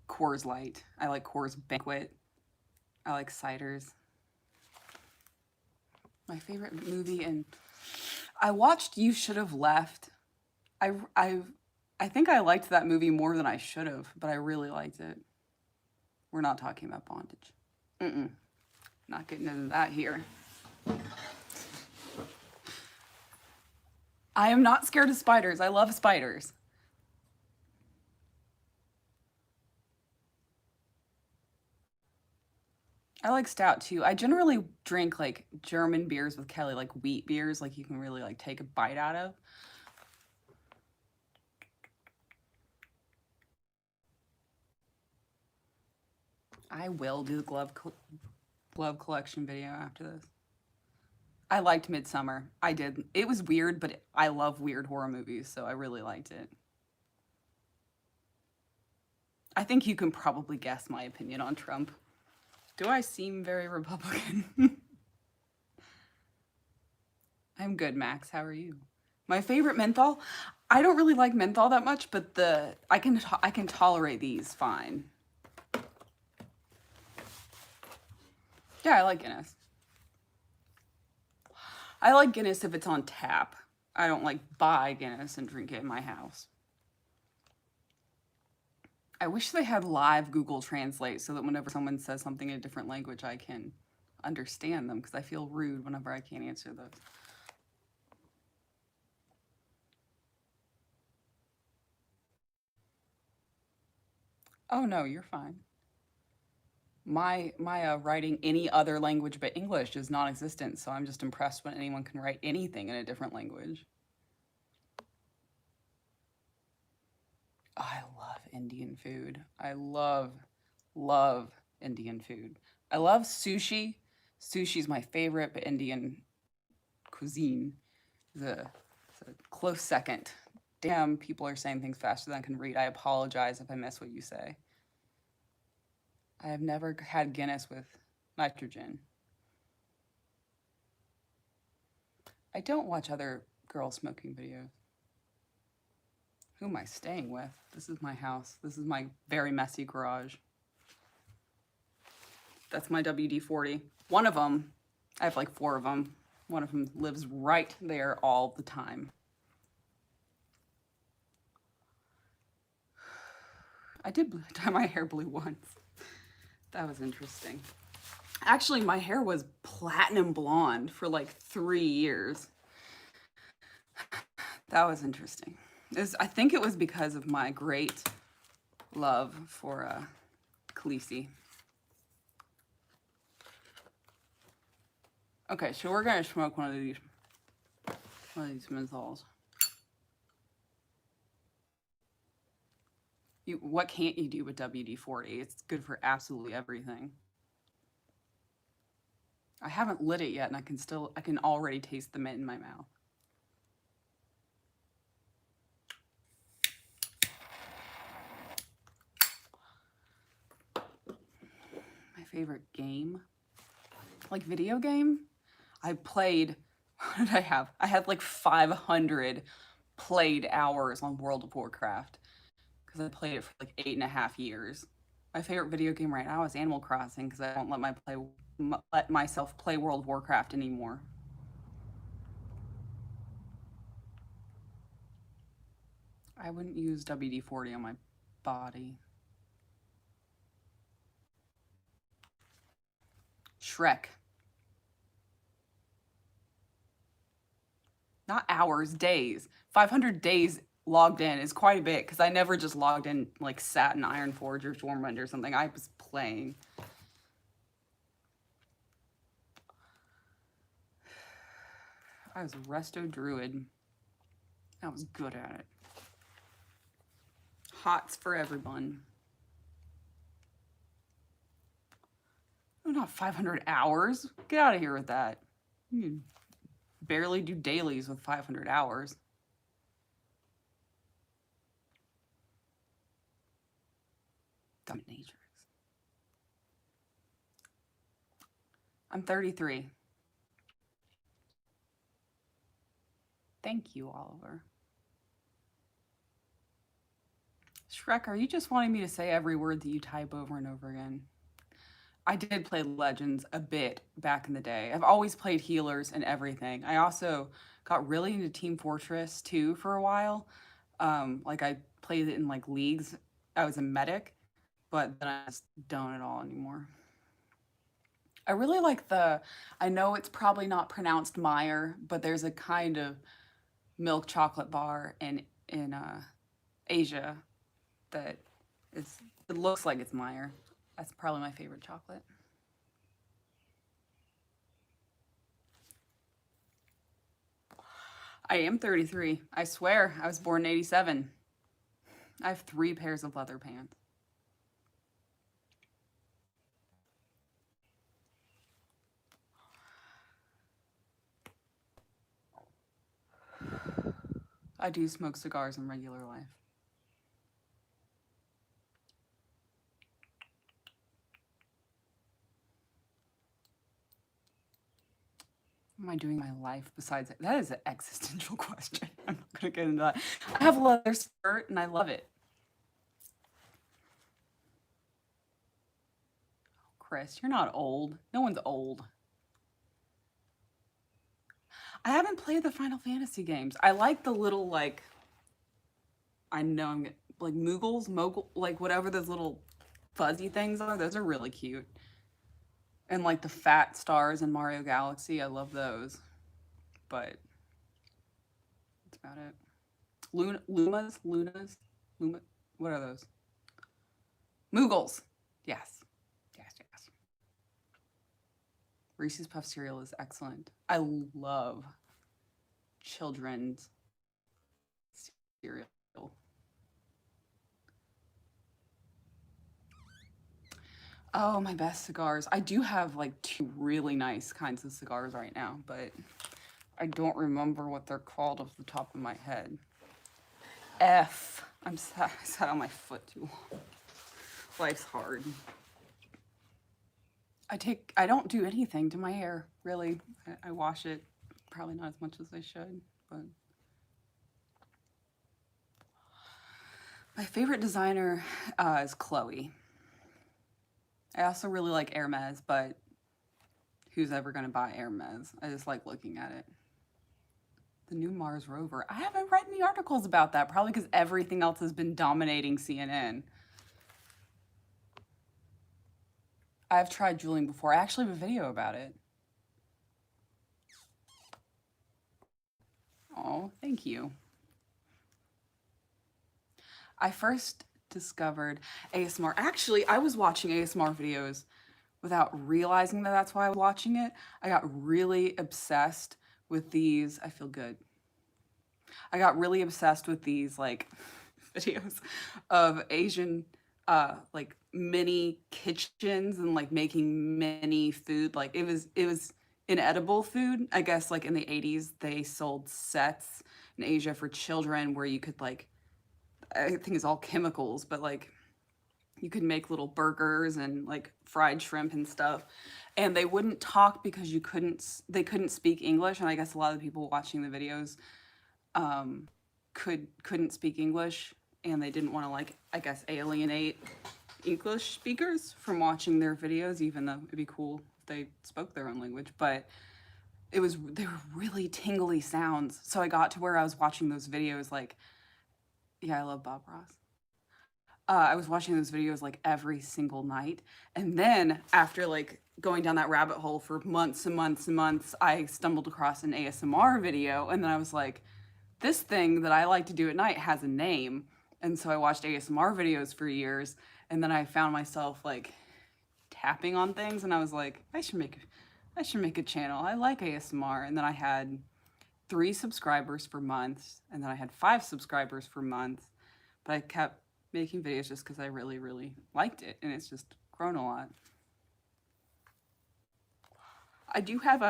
Coors Light. I like Coors Banquet. I like ciders. My favorite movie, and I watched You Should Have Left. I think I liked that movie more than I should have, but I really liked it. We're not talking about bondage. Not getting into that here. I am not scared of spiders. I love spiders. I like stout too. I generally drink like German beers with Kelly, like wheat beers, like you can really like take a bite out of. I will do the glove collection video after this. I liked Midsummer. I did. It was weird, but I love weird horror movies, so I really liked it. I think you can probably guess my opinion on Trump. Do I seem very Republican? I'm good, Max. How are you? My favorite menthol? I don't really like menthol that much, but I can tolerate these fine. Yeah, I like Guinness. I like Guinness if it's on tap. I don't like buy Guinness and drink it in my house. I wish they had live Google Translate so that whenever someone says something in a different language, I can understand them, because I feel rude whenever I can't answer those. Oh no, you're fine. My writing any other language but English is non-existent, so I'm just impressed when anyone can write anything in a different language. I love Indian food. I love Indian food. I love sushi. Sushi's my favorite, but Indian cuisine is a close second. Damn, people are saying things faster than I can read. I apologize if I miss what you say. I have never had Guinness with nitrogen. I don't watch other girl smoking videos. Who am I staying with? This is my house. This is my very messy garage. That's my WD-40. One of them, I have like 4 of them. One of them lives right there all the time. I did dye my hair blue once. That was interesting. Actually, my hair was platinum blonde for like 3 years. That was interesting. I think it was because of my great love for Khaleesi. Okay, so we're gonna smoke one of these menthols. What can't you do with WD-40? It's good for absolutely everything. I haven't lit it yet, and I can already taste the mint in my mouth. My favorite game, like video game, I played, what did I have? I had like 500 played hours on World of Warcraft, because I played it for like 8.5 years. My favorite video game right now is Animal Crossing, because I don't let myself play World of Warcraft anymore. I wouldn't use WD-40 on my body. Shrek. Not hours, days. 500 days logged in is quite a bit, because I never just logged in like sat in Ironforge or Stormwind or something. I was playing. I was a resto druid. I was good at it. Hots for everyone. Oh, not 500 hours. Get out of here with that. You can barely do dailies with 500 hours. Dominatrix. I'm 33. Thank you, Oliver. Shrek, are you just wanting me to say every word that you type over and over again? I did play Legends a bit back in the day. I've always played healers and everything. I also got really into Team Fortress 2 for a while. Like I played it in like leagues. I was a medic, but then I just don't at all anymore. I really like I know it's probably not pronounced Meyer, but there's a kind of milk chocolate bar in Asia that it looks like it's Meyer. That's probably my favorite chocolate. I am 33. I swear, I was born in 87. I have 3 pairs of leather pants. I do smoke cigars in regular life. What am I doing in my life besides it? That is an existential question. I'm not going to get into that. I have a leather skirt and I love it. Chris, you're not old. No one's old. I haven't played the Final Fantasy games. I like the little like I know I'm like mogul, like whatever those little fuzzy things are. Those are really cute. And like the fat stars in Mario Galaxy, I love those. But that's about it. Luma. What are those? Moogles. Yes, yes, yes. Reese's Puff cereal is excellent. I love children's cereal. Oh, my best cigars. I do have like two really nice kinds of cigars right now, but I don't remember what they're called off the top of my head. I sat on my foot too long. Life's hard. I don't do anything to my hair, really. I wash it, probably not as much as I should, but. My favorite designer is Chloe. I also really like Hermes, but who's ever going to buy Hermes? I just like looking at it. The new Mars rover. I haven't read any articles about that, probably because everything else has been dominating CNN. I've tried juuling before. I actually have a video about it. Oh, thank you. I first discovered ASMR. Actually, I was watching ASMR videos without realizing that that's why I was watching it. I got really obsessed with these. I feel good. I got really obsessed with these like videos of Asian like mini kitchens and like making mini food. Like it was inedible food. I guess like in the 80s they sold sets in Asia for children where you could like I think it's all chemicals, but like you could make little burgers and like fried shrimp and stuff. And they wouldn't talk because they couldn't speak English. And I guess a lot of the people watching the videos um, couldn't speak English, and they didn't want to like I guess alienate English speakers from watching their videos, even though it'd be cool if they spoke their own language. But they were really tingly sounds. So I got to where I was watching those videos like yeah, I love Bob Ross. I was watching those videos like every single night. And then after like going down that rabbit hole for months and months and months, I stumbled across an ASMR video. And then I was like, this thing that I like to do at night has a name. And so I watched ASMR videos for years. And then I found myself like tapping on things. And I was like, I should make a channel. I like ASMR. And then I had 3 subscribers for months. And then I had 5 subscribers for months. But I kept making videos just because I really, really liked it, and it's just grown a lot. I do have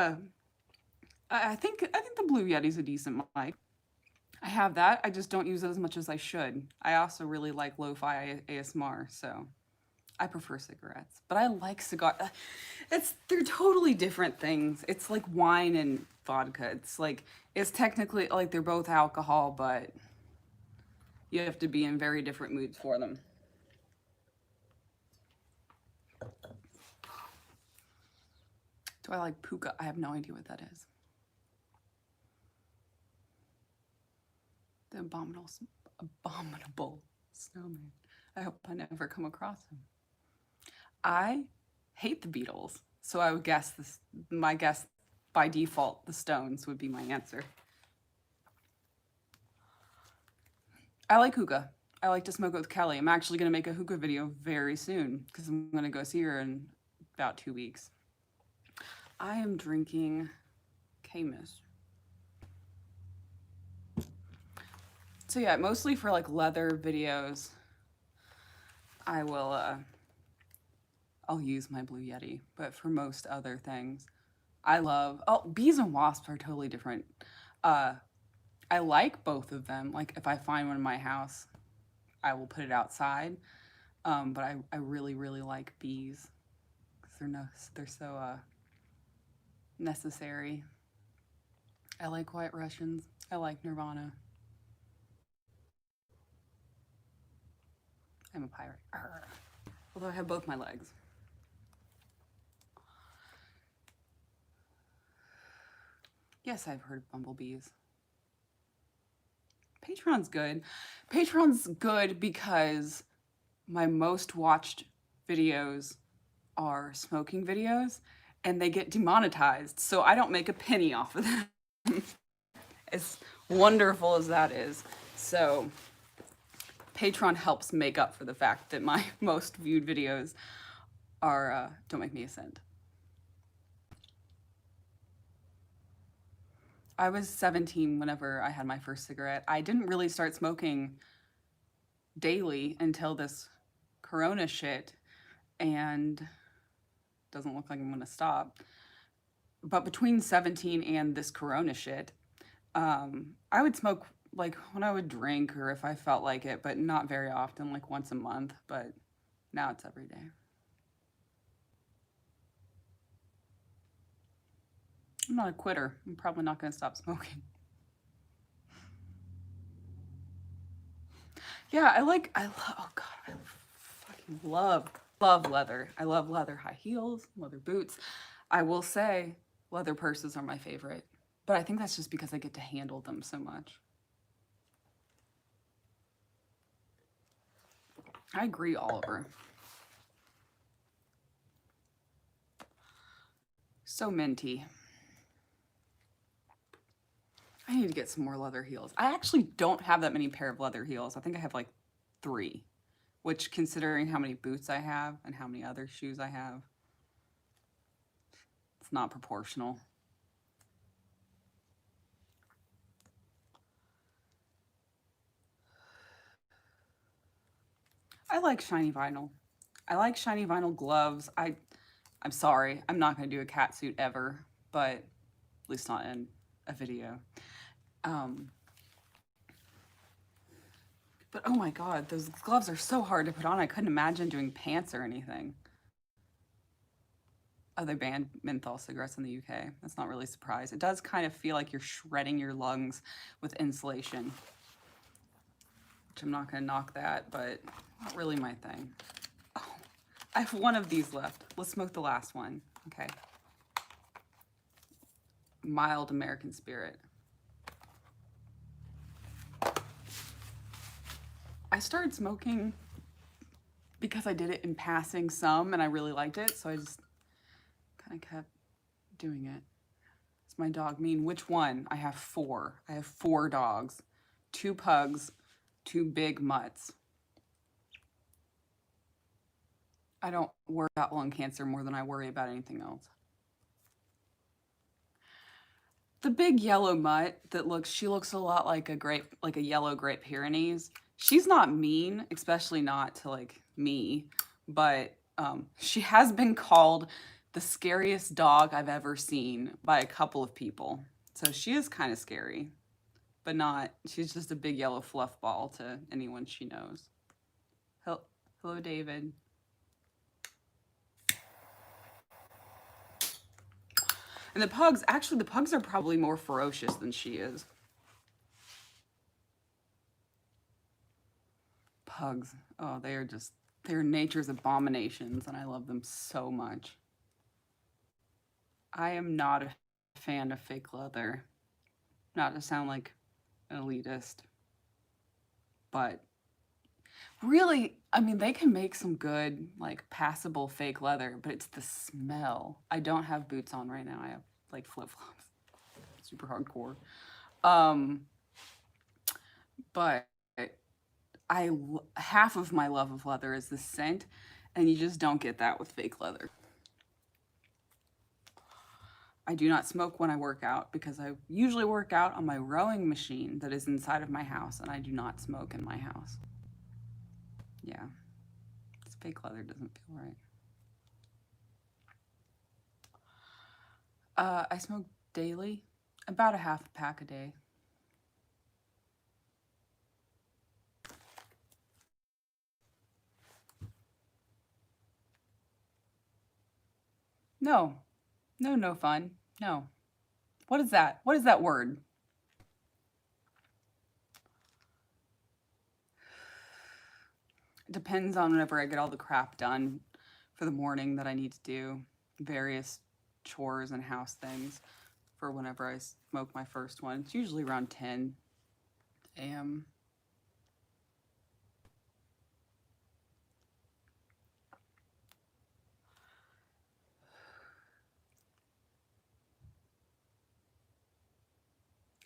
I think the Blue Yeti's a decent mic. I have that. I just don't use it as much as I should. I also really like lo-fi ASMR, so I prefer cigarettes. But I like cigar. They're totally different things. It's like wine and vodka. It's technically like they're both alcohol, but you have to be in very different moods for them. Do I like puka? I have no idea what that is. The abominable snowman. I hope I never come across him. I hate the Beatles, so I would guess my guess by default, the Stones would be my answer. I like hookah. I like to smoke it with Kelly. I'm actually going to make a hookah video very soon because I'm going to go see her in about 2 weeks. I am drinking Camus. So yeah, mostly for like leather videos, I'll use my Blue Yeti, but for most other things, bees and wasps are totally different. I like both of them. Like if I find one in my house, I will put it outside. But I really, really like bees because they're so necessary. I like White Russians. I like Nirvana. I'm a pirate. Arr. Although I have both my legs. Yes, I've heard of bumblebees. Patreon's good. Patreon's good because my most watched videos are smoking videos and they get demonetized, so I don't make a penny off of them. As wonderful as that is. So Patreon helps make up for the fact that my most viewed videos are don't make me a cent. I was 17 whenever I had my first cigarette. I didn't really start smoking daily until this corona shit, and doesn't look like I'm gonna stop. But between 17 and this corona shit, I would smoke like when I would drink or if I felt like it, but not very often, like once a month. But now it's every day. I'm not a quitter. I'm probably not going to stop smoking. Yeah, oh God, I fucking love leather. I love leather high heels, leather boots. I will say leather purses are my favorite, but I think that's just because I get to handle them so much. I agree, Oliver. So minty. I need to get some more leather heels. I actually don't have that many pair of leather heels. I think I have like 3, which considering how many boots I have and how many other shoes I have, it's not proportional. I like shiny vinyl. I like shiny vinyl gloves. I'm sorry, I'm not going to do a cat suit ever, but at least not in a video. But oh my God, those gloves are so hard to put on. I couldn't imagine doing pants or anything. Oh, they banned menthol cigarettes in the UK. That's not really a surprise. It does kind of feel like you're shredding your lungs with insulation, which I'm not going to knock that, but not really my thing. Oh, I have one of these left. Let's smoke the last one. Okay. Mild American Spirit. I started smoking because I did it in passing some and I really liked it, so I just kind of kept doing it. It's my dog mean. Which one? I have 4. I have 4 dogs, 2 pugs, 2 big mutts. I don't worry about lung cancer more than I worry about anything else. The big yellow mutt she looks a lot like a yellow Great Pyrenees. She's not mean, especially not to like me, but she has been called the scariest dog I've ever seen by a couple of people. So she is kind of scary, but she's just a big yellow fluff ball to anyone she knows. Hello, David. And the pugs are probably more ferocious than she is. Pugs, oh, they're nature's abominations, and I love them so much. I am not a fan of fake leather. Not to sound like an elitist, but really, I mean, they can make some good, like, passable fake leather, but it's the smell. I don't have boots on right now. I have, like, flip-flops. Super hardcore. But half of my love of leather is the scent, and you just don't get that with fake leather. I do not smoke when I work out because I usually work out on my rowing machine that is inside of my house, and I do not smoke in my house. Yeah, this fake leather doesn't feel right. I smoke daily, about a half a pack a day. No, no fun. No. What is that? What is that word? It depends on whenever I get all the crap done for the morning that I need to do, various chores and house things. for whenever I smoke my first one. It's usually around 10 a.m.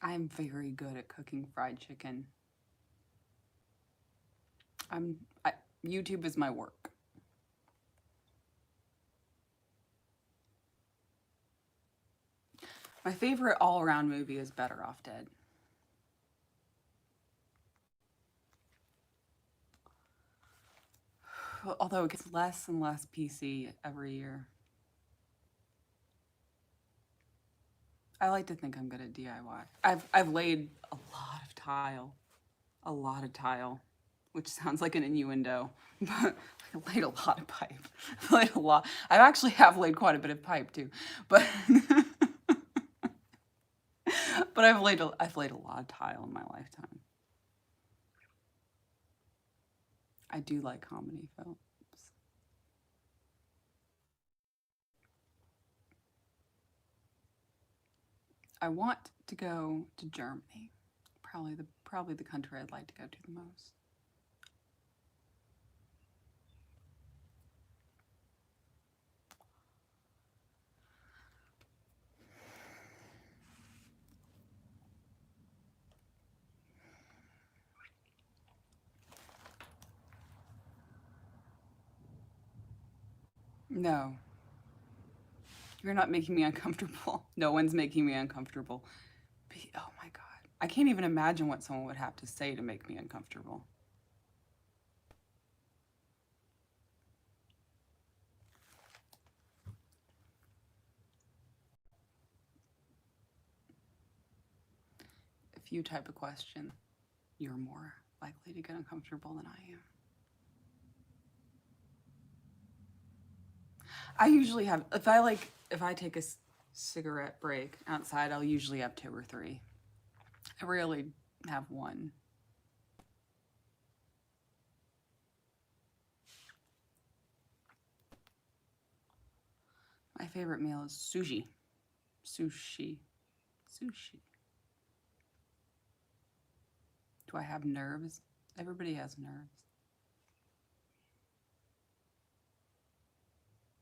I'm very good at cooking fried chicken. YouTube is my work. My favorite all-around movie is Better Off Dead. Although it gets less and less PC every year. I like to think I'm good at DIY. I've laid a lot of tile, which sounds like an innuendo, but I laid a lot of pipe. I laid a lot. I actually have laid quite a bit of pipe too, but but I've laid a lot of tile in my lifetime. I do like comedy films. I want to go to Germany. Probably the country I'd like to go to the most. No. You're not making me uncomfortable. No one's making me uncomfortable. Oh my God. I can't even imagine what someone would have to say to make me uncomfortable. If you type a question, you're more likely to get uncomfortable than I am. I usually have, if I take a cigarette break outside, I'll usually have 2 or 3. I rarely have 1. My favorite meal is sushi. Sushi. Sushi. Do I have nerves? Everybody has nerves.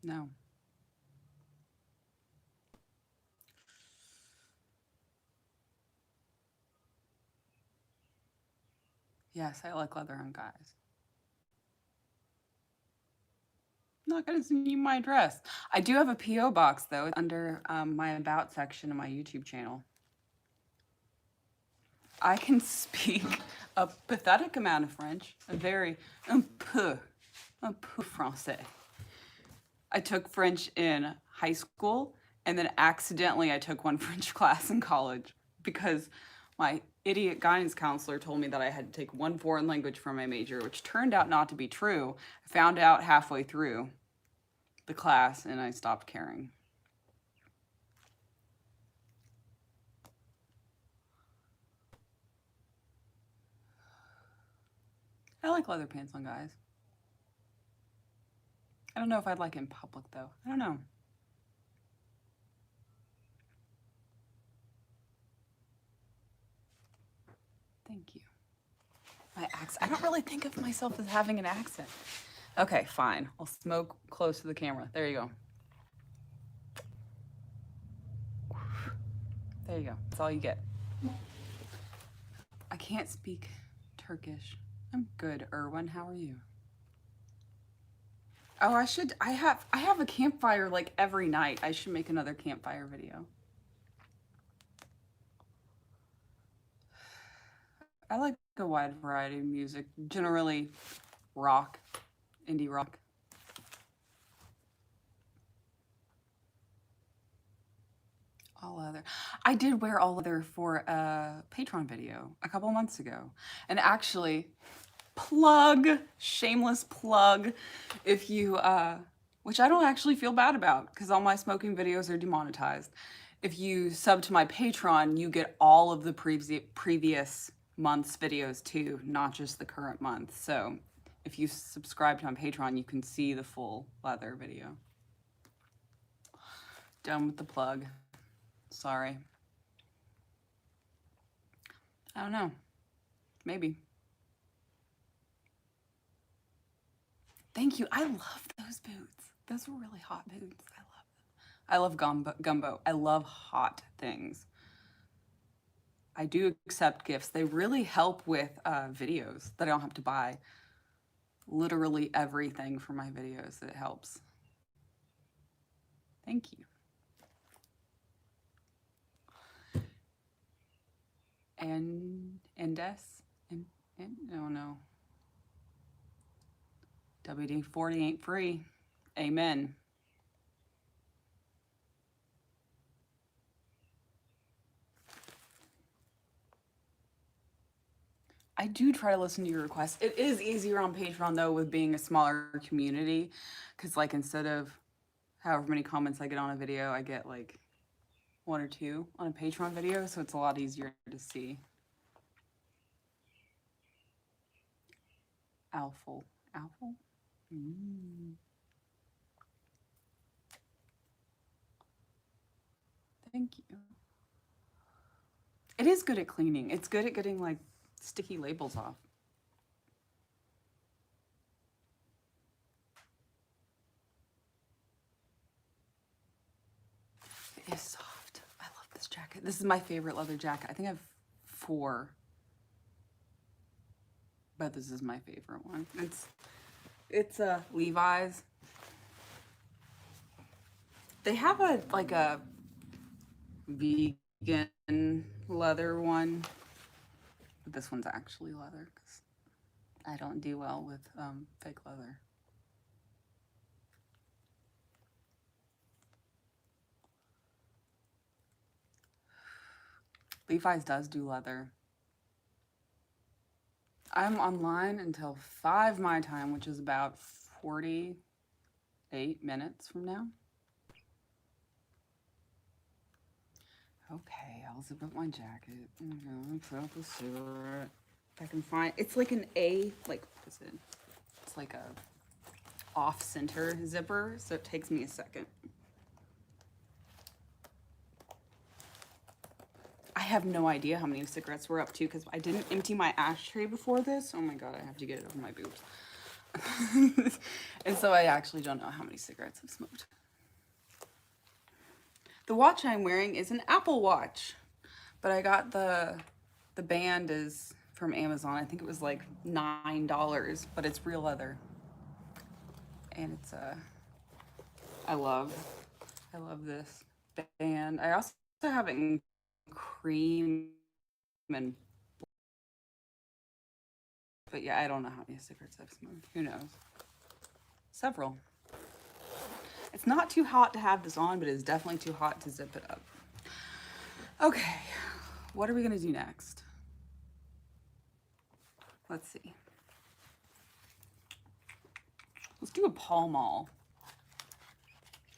No. Yes, I like leather on guys. I'm not gonna send you my address. I do have a P.O. box though, under my About section of my YouTube channel. I can speak a pathetic amount of French, a very un peu français. I took French in high school, and then accidentally I took one French class in college because my idiot guidance counselor told me that I had to take 1 foreign language for my major, which turned out not to be true. I found out halfway through the class and I stopped caring. I like leather pants on guys. I don't know if I'd like it in public though. I don't know. Thank you. My accent. I don't really think of myself as having an accent. Okay, fine. I'll smoke close to the camera. There you go. There you go. That's all you get. I can't speak Turkish. I'm good, Erwin. How are you? Oh, I have a campfire like every night. I should make another campfire video. I like a wide variety of music, generally rock, indie rock. All leather. I did wear all leather for a Patreon video a couple months ago. And actually, shameless plug, if you, which I don't actually feel bad about because all my smoking videos are demonetized. If you sub to my Patreon, you get all of the previous month's videos too, not just the current month. So if you subscribe to my Patreon, you can see the full leather video. Done with the plug. Sorry. I don't know. Maybe. Thank you. I love those boots. Those were really hot boots. I love them. I love gumbo. I love hot things. I do accept gifts. They really help with videos that I don't have to buy. Literally everything for my videos. It helps. Thank you. And Indes? And oh no. WD-40 ain't free. Amen. I do try to listen to your requests. It is easier on Patreon though with being a smaller community, because like instead of however many comments I get on a video, I get like 1 or 2 on a Patreon video, so it's a lot easier to see. Alful. Alful? Mm. Thank you. It is good at cleaning. It's good at getting like sticky labels off. It is soft. I love this jacket. This is my favorite leather jacket. I think I have 4. But this is my favorite one. It's Levi's. They have a vegan leather one, but this one's actually leather because I don't do well with fake leather. Levi's does do leather. I'm online until 5 my time, which is about 48 minutes from now. Okay, I'll zip up my jacket. I'm gonna put the cigarette. If I can find, it's like an A, like what is it? It's like a off-center zipper, so it takes me a second. I have no idea how many cigarettes we're up to because I didn't empty my ashtray before this. Oh my god, I have to get it over my boobs. And so I actually don't know how many cigarettes I've smoked. The watch I'm wearing is an Apple Watch, but I got the band is from Amazon. I think it was like $9, but it's real leather. And it's I love this band. I also have it in cream and, but yeah, I don't know how many cigarettes I've smoked. Who knows? Several. It's not too hot to have this on, but it's definitely too hot to zip it up. Okay, what are we gonna do next? Let's see. Let's do a Pall Mall.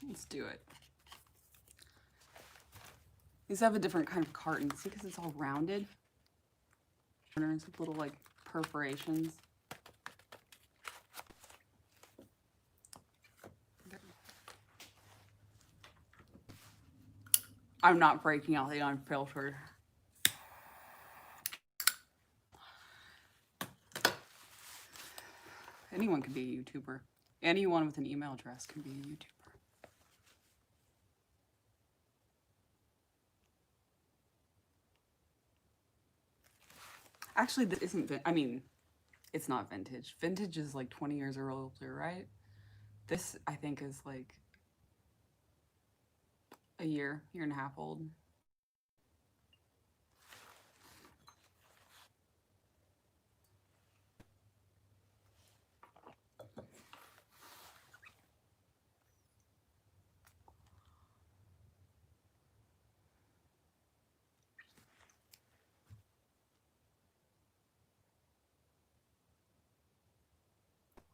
Let's do it. These have a different kind of carton. See, because it's all rounded. Corners with little like perforations. I'm not breaking out the unfiltered. Anyone can be a YouTuber. Anyone with an email address can be a YouTuber. Actually, this isn't, I mean, it's not vintage. Vintage is like 20 years or older, right? This, I think, is like a year and a half old.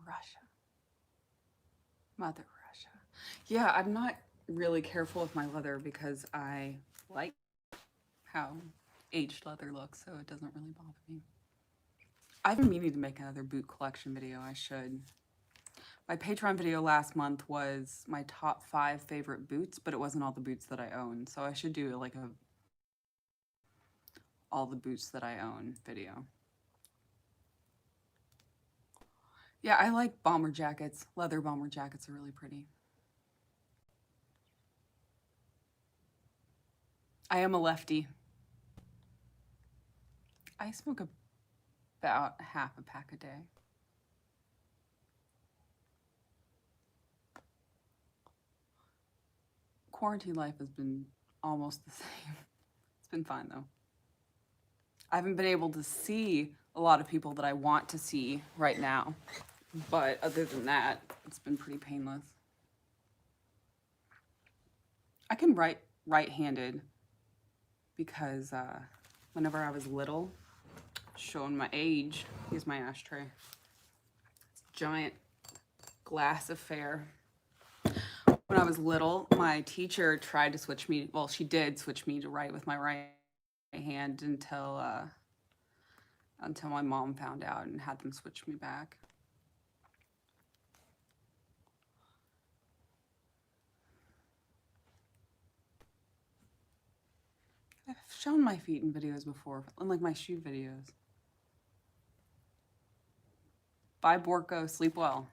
Russia. Mother Russia. Yeah, I'm not really careful with my leather because I like how aged leather looks, so it doesn't really bother me. I've been meaning to make another boot collection video. I should. My Patreon video last month was my top 5 favorite boots, but it wasn't all the boots that I own. So I should do like a all the boots that I own video. Yeah, I like bomber jackets. Leather bomber jackets are really pretty. I am a lefty. I smoke about half a pack a day. Quarantine life has been almost the same. It's been fine though. I haven't been able to see a lot of people that I want to see right now. But other than that, it's been pretty painless. I can write right-handed because whenever I was little, showing my age, here's my ashtray. It's a giant glass affair. When I was little, my teacher tried to switch me, well, she did switch me to write with my right hand until my mom found out and had them switch me back. I've shown my feet in videos before, unlike my shoe videos. Bye, Borko. Sleep well.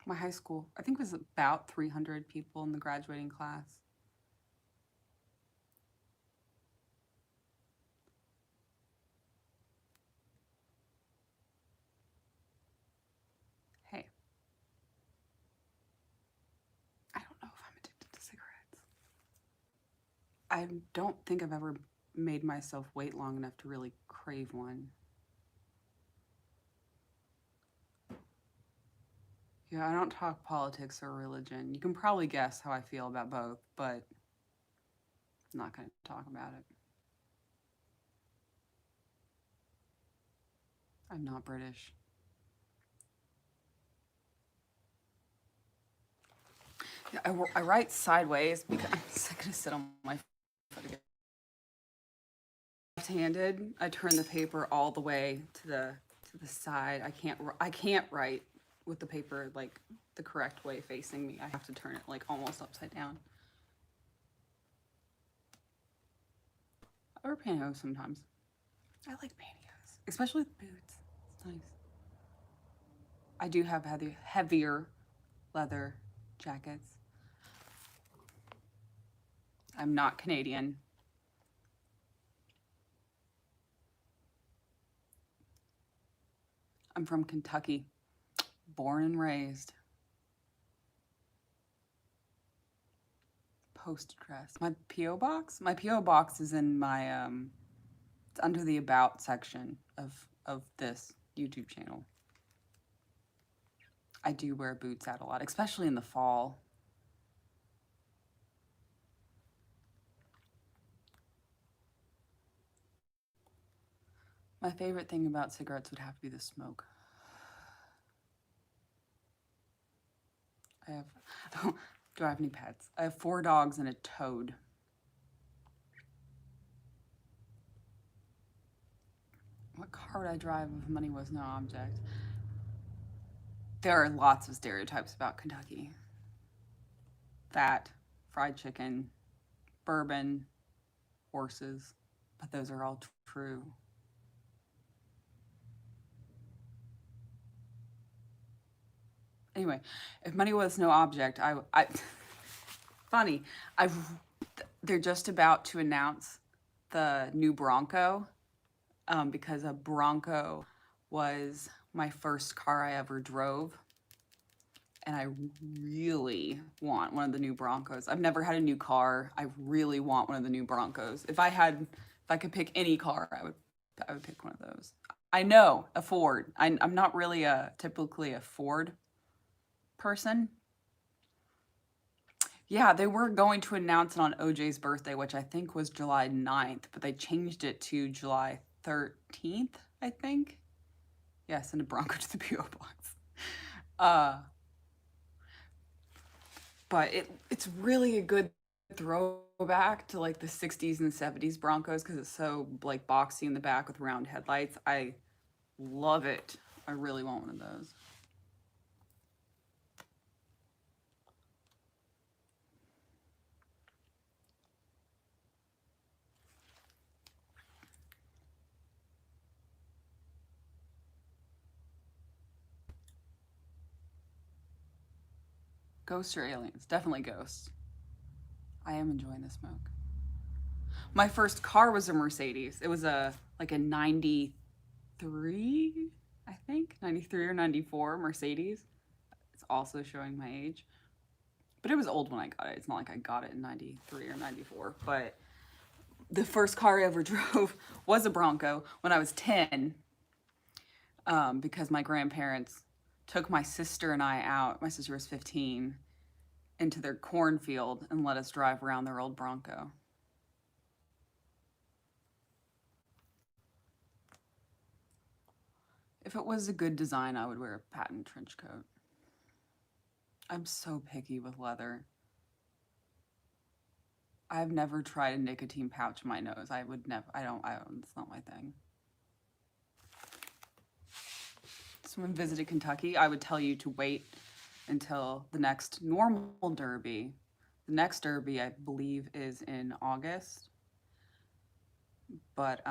My high school, I think it was about 300 people in the graduating class. Hey, I don't know if I'm addicted to cigarettes. I don't think I've ever made myself wait long enough to really crave one. Yeah, I don't talk politics or religion. You can probably guess how I feel about both, but I'm not going to talk about it. I'm not British. Yeah, I write sideways because I'm just going to sit on my foot again. Left-handed, I turn the paper all the way to the side. I can't write with the paper like the correct way facing me. I have to turn it like almost upside down. I wear pantyhose sometimes. I like pantyhose, especially with boots. It's nice. I do have heavier leather jackets. I'm not Canadian. I'm from Kentucky, born and raised. Post address. My P.O. box? My P.O. box is in my, it's under the About section of this YouTube channel. I do wear boots out a lot, especially in the fall. My favorite thing about cigarettes would have to be the smoke. Do I have any pets? I have 4 dogs and a toad. What car would I drive if money was no object? There are lots of stereotypes about Kentucky. Fat, fried chicken, bourbon, horses, but those are all true. Anyway, if money was no object, funny, they're just about to announce the new Bronco, because a Bronco was my first car I ever drove, and I really want one of the new Broncos. I've never had a new car. I really want one of the new Broncos. If I could pick any car, I would pick one of those. I know, a Ford. I'm not really typically a Ford person. Yeah, they were going to announce it on OJ's birthday, which I think was July 9th, but they changed it to July 13th, I think. Yeah, send a Bronco to the P.O. box. But it's really a good throwback to like the 60s and 70s Broncos because it's so like boxy in the back with round headlights. I love it. I really want one of those. Ghosts or aliens? Definitely ghosts. I am enjoying the smoke. My first car was a Mercedes. It was like a 93, I think, 93 or 94 Mercedes. It's also showing my age. But it was old when I got it. It's not like I got it in 93 or 94. But the first car I ever drove was a Bronco when I was 10, because my grandparents took my sister and I out. My sister was 15, into their cornfield and let us drive around their old Bronco. If it was a good design, I would wear a patent trench coat. I'm so picky with leather. I've never tried a nicotine pouch in my nose. I would never, I don't, it's not my thing. Someone visited Kentucky, I would tell you to wait until the next normal derby. The next derby, I believe, is in August. But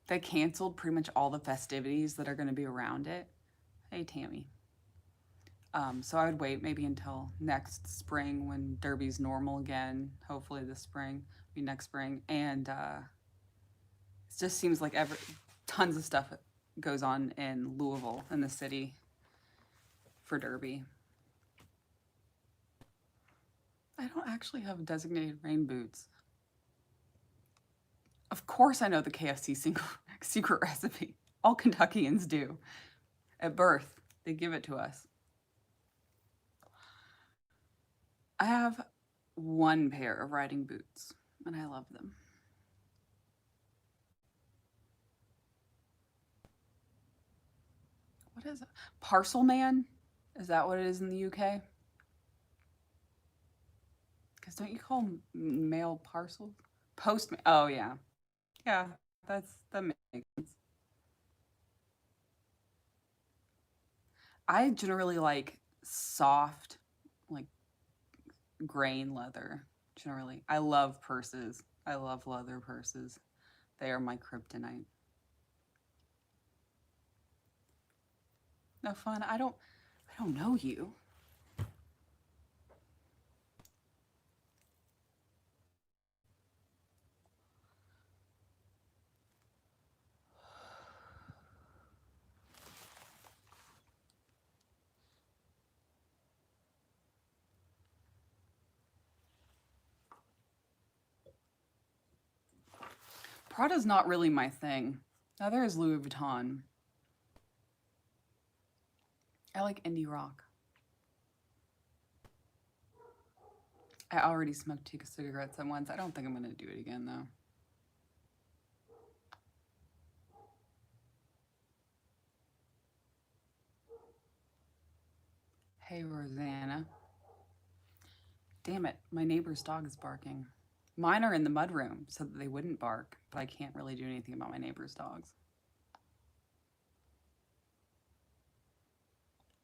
they canceled pretty much all the festivities that are going to be around it. Hey, Tammy. So I would wait maybe until next spring when derby's normal again. Hopefully this spring, maybe next spring. And it just seems like tons of stuff goes on in Louisville, in the city, for derby. I don't actually have designated rain boots. Of course I know the KFC secret recipe. All Kentuckians do. At birth, they give it to us. I have one pair of riding boots, and I love them. What is it? Parcel man? Is that what it is in the UK? Because don't you call mail parcels? Postman. Oh, yeah. Yeah, that makes sense. I generally like soft, like grain leather, generally. I love purses. I love leather purses. They are my kryptonite. No fun. I don't know you. Prada's not really my thing. Neither is Louis Vuitton. I like indie rock. I already smoked 2 cigarettes at once. I don't think I'm going to do it again, though. Hey, Rosanna. Damn it, my neighbor's dog is barking. Mine are in the mudroom so that they wouldn't bark, but I can't really do anything about my neighbor's dogs.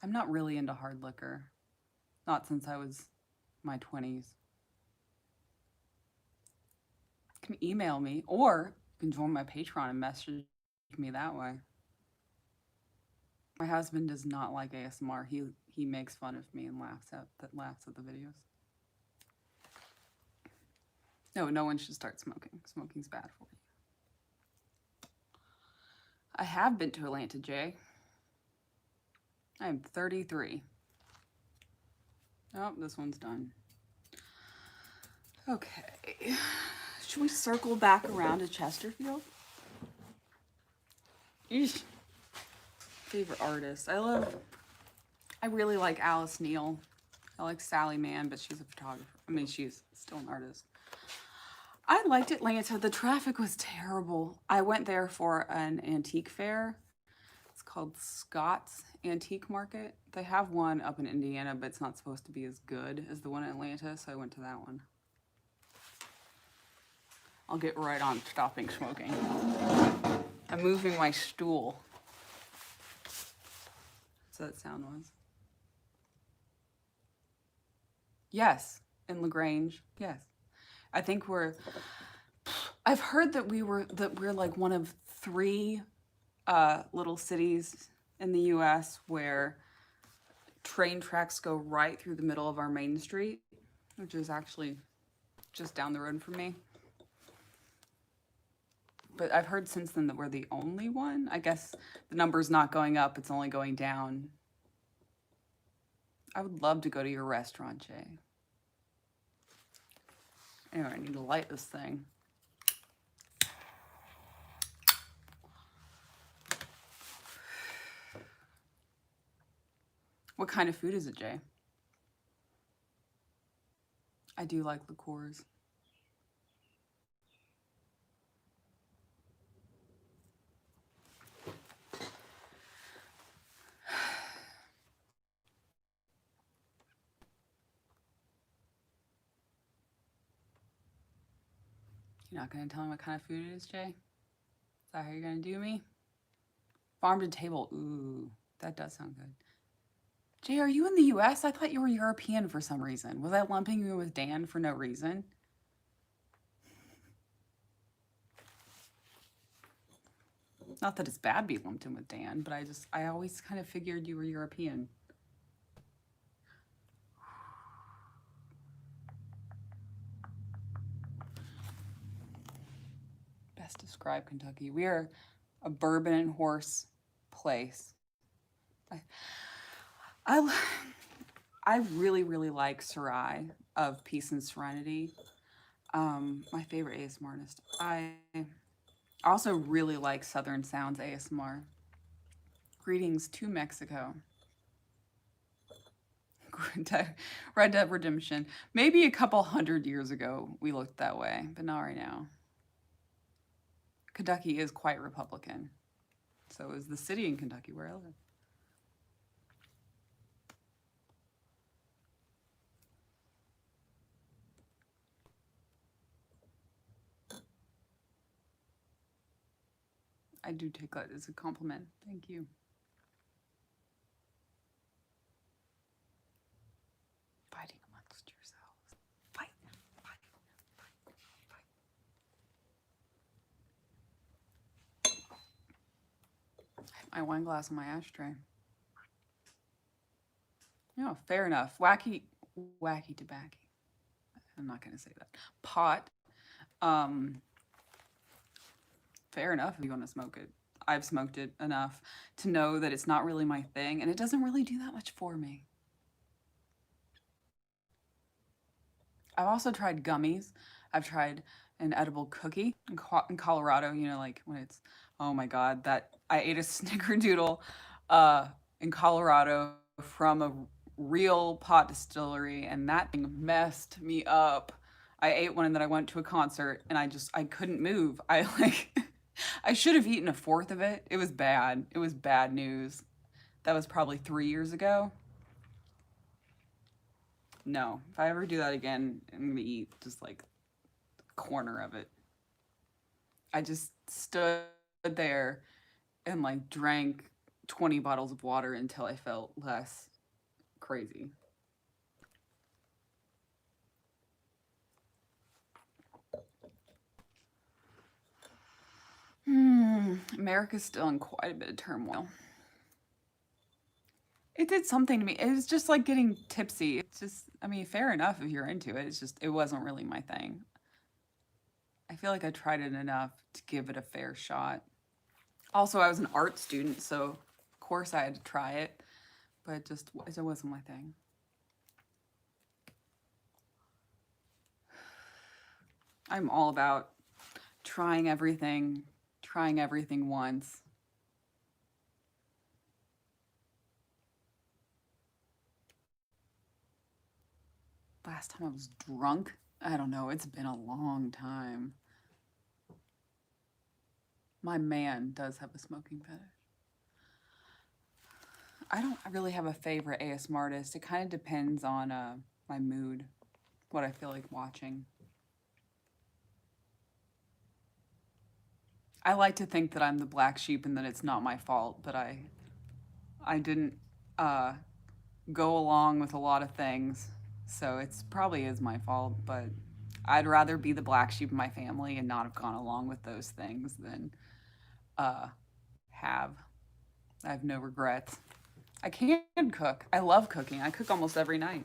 I'm not really into hard liquor. Not since I was my 20s. You can email me, or you can join my Patreon and message me that way. My husband does not like ASMR. He makes fun of me and laughs at the videos. No one should start smoking. Smoking's bad for you. I have been to Atlanta, Jay. I am 33. Oh, this one's done. Okay. Should we circle back around to Chesterfield? Eesh. Favorite artist. I really like Alice Neal. I like Sally Mann, but she's a photographer. I mean, she's still an artist. I liked Atlanta. The traffic was terrible. I went there for an antique fair. It's called Scott's Antique Market. They have one up in Indiana, but it's not supposed to be as good as the one in Atlanta, so I went to that one. I'll get right on stopping smoking. I'm moving my stool. So that sound was. Yes, in LaGrange. Yes. I think I've heard that we're like one of 3 little cities in the US where train tracks go right through the middle of our main street, which is actually just down the road from me. But I've heard since then that we're the only one. I guess the number's not going up, it's only going down. I would love to go to your restaurant, Jay. Anyway, I need to light this thing. What kind of food is it, Jay? I do like liqueurs. You're not going to tell me what kind of food it is, Jay? Is that how you're going to do me? Farm to table. Ooh, that does sound good. Jay, are you in the US? I thought you were European for some reason. Was I lumping you with Dan for no reason? Not that it's bad to be lumped in with Dan, but I always kind of figured you were European. Best describe Kentucky. We are a bourbon and horse place. I really, really like Sarai of Peace and Serenity. My favorite ASMR artist. I also really like Southern Sounds ASMR. Greetings to Mexico. Red Dead Redemption. Maybe a couple 100 years ago we looked that way, but not right now. Kentucky is quite Republican. So is the city in Kentucky where I live. I do take that as a compliment. Thank you. Fighting amongst yourselves. Fight, fight, fight, fight. I have my wine glass on my ashtray. Yeah, fair enough. Wacky tobacco. I'm not going to say that. Pot. Fair enough if you want to smoke it. I've smoked it enough to know that it's not really my thing, and it doesn't really do that much for me. I've also tried gummies. I've tried an edible cookie in Colorado, you know, like when it's, oh my God, that I ate a snickerdoodle in Colorado from a real pot distillery, and that thing messed me up. I ate one and then I went to a concert and I couldn't move. I like I should have eaten a fourth of it. It was bad. It was bad news. That was probably 3 years ago. No, if I ever do that again, I'm gonna eat just like a corner of it. I just stood there and like drank 20 bottles of water until I felt less crazy. America's still in quite a bit of turmoil. It did something to me. It was just like getting tipsy. It's just, I mean, fair enough if you're into it. It's just, it wasn't really my thing. I feel like I tried it enough to give it a fair shot. Also, I was an art student, so of course I had to try it, but it wasn't my thing. I'm all about trying everything once. Last time I was drunk? I don't know, it's been a long time. My man does have a smoking fetish. I don't really have a favorite ASMR artist. It kind of depends on my mood, what I feel like watching. I like to think that I'm the black sheep and that it's not my fault, but I didn't go along with a lot of things, so it's probably is my fault, but I'd rather be the black sheep of my family and not have gone along with those things than have. I have no regrets. I can cook. I love cooking. I cook almost every night.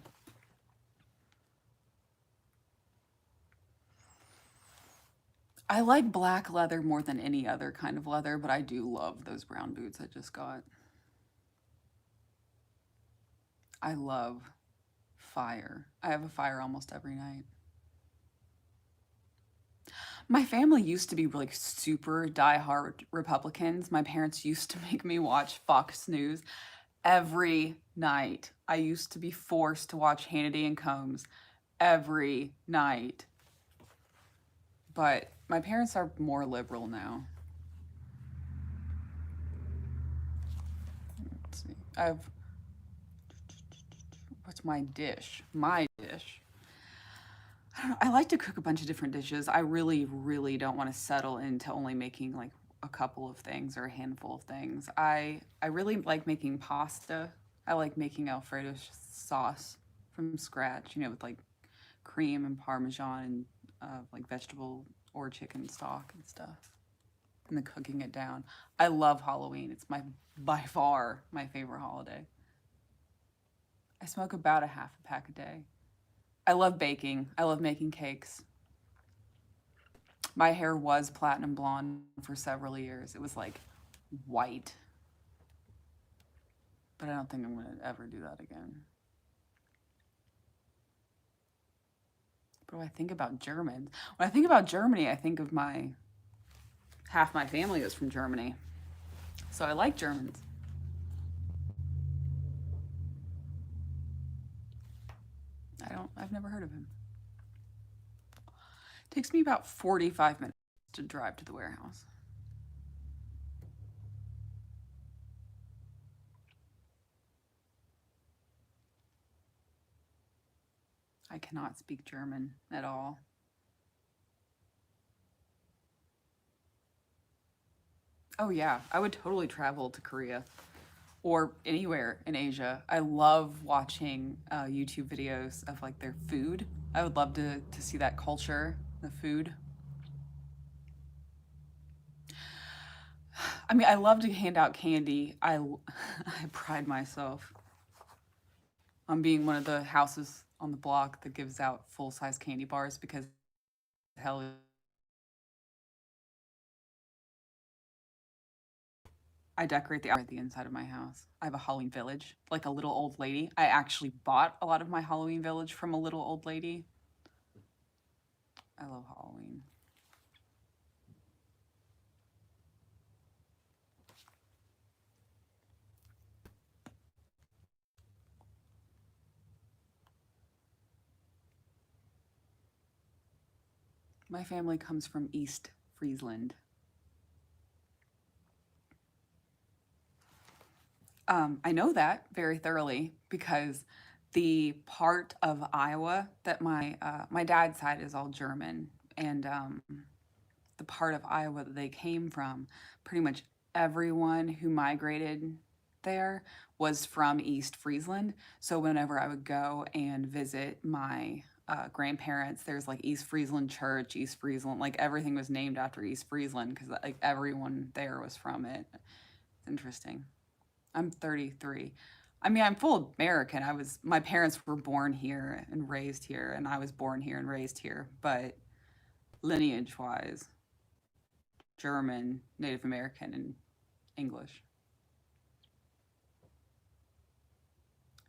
I like black leather more than any other kind of leather, but I do love those brown boots I just got. I love fire. I have a fire almost every night. My family used to be like super diehard Republicans. My parents used to make me watch Fox News every night. I used to be forced to watch Hannity and Combs every night. But my parents are more liberal now. Let's see. What's my dish? My dish. I don't know. I like to cook a bunch of different dishes. I really, really don't want to settle into only making like a couple of things or a handful of things. I really like making pasta. I like making Alfredo sauce from scratch, with like cream and parmesan and like vegetable or chicken stock and stuff. And then cooking it down. I love Halloween. It's my by far my favorite holiday. I smoke about a half a pack a day. I love baking. I love making cakes. My hair was platinum blonde for several years. It was like white. But I don't think I'm going to ever do that again. But when I think about Germans, when I think about Germany, I think of half my family is from Germany. So I like Germans. I've never heard of him. It takes me about 45 minutes to drive to the warehouse. I cannot speak German at all. Oh, yeah. I would totally travel to Korea or anywhere in Asia. I love watching YouTube videos of like their food. I would love to see that culture, the food. I mean, I love to hand out candy. I pride myself on being one of the houses on the block that gives out full size candy bars because hell, I decorate the inside of my house. I have a Halloween village, like a little old lady. I actually bought a lot of my Halloween village from a little old lady. I love Halloween. My family comes from East Friesland. I know that very thoroughly because the part of Iowa that my dad's side is all German, and the part of Iowa that they came from, pretty much everyone who migrated there was from East Friesland. So whenever I would go and visit my grandparents, there's like East Friesland Church, East Friesland, like everything was named after East Friesland because like everyone there was from it. It's interesting. I'm 33. I mean, I'm full American. My parents were born here and raised here, and I was born here and raised here. But lineage wise, German, Native American, and English.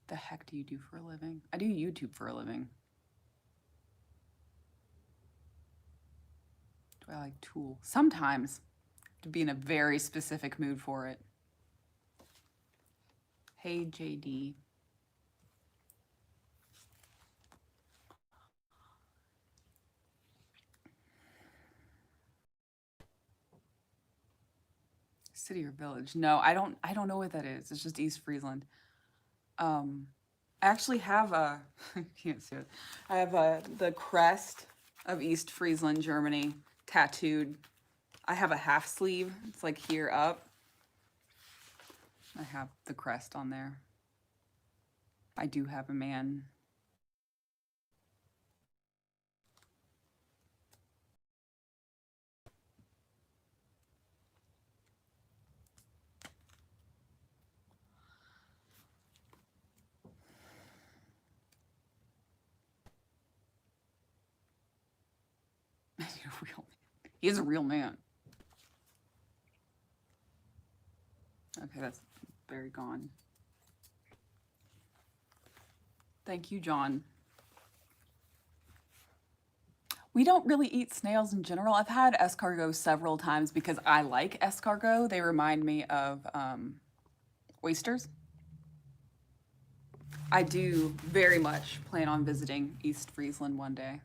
The heck do you do for a living? I do YouTube for a living. Do I like Tool? Sometimes, to be in a very specific mood for it. Hey, JD. City or village? No, I don't. I don't know what that is. It's just East Friesland. Um, I actually have a. Can't see it. I have the crest of East Friesland, Germany, tattooed. I have a half sleeve. It's like here up. I have the crest on there. I do have a man. He is a real man. Okay, that's very gone. Thank you, John. We don't really eat snails in general. I've had escargot several times because I like escargot. They remind me of oysters. I do very much plan on visiting East Friesland one day.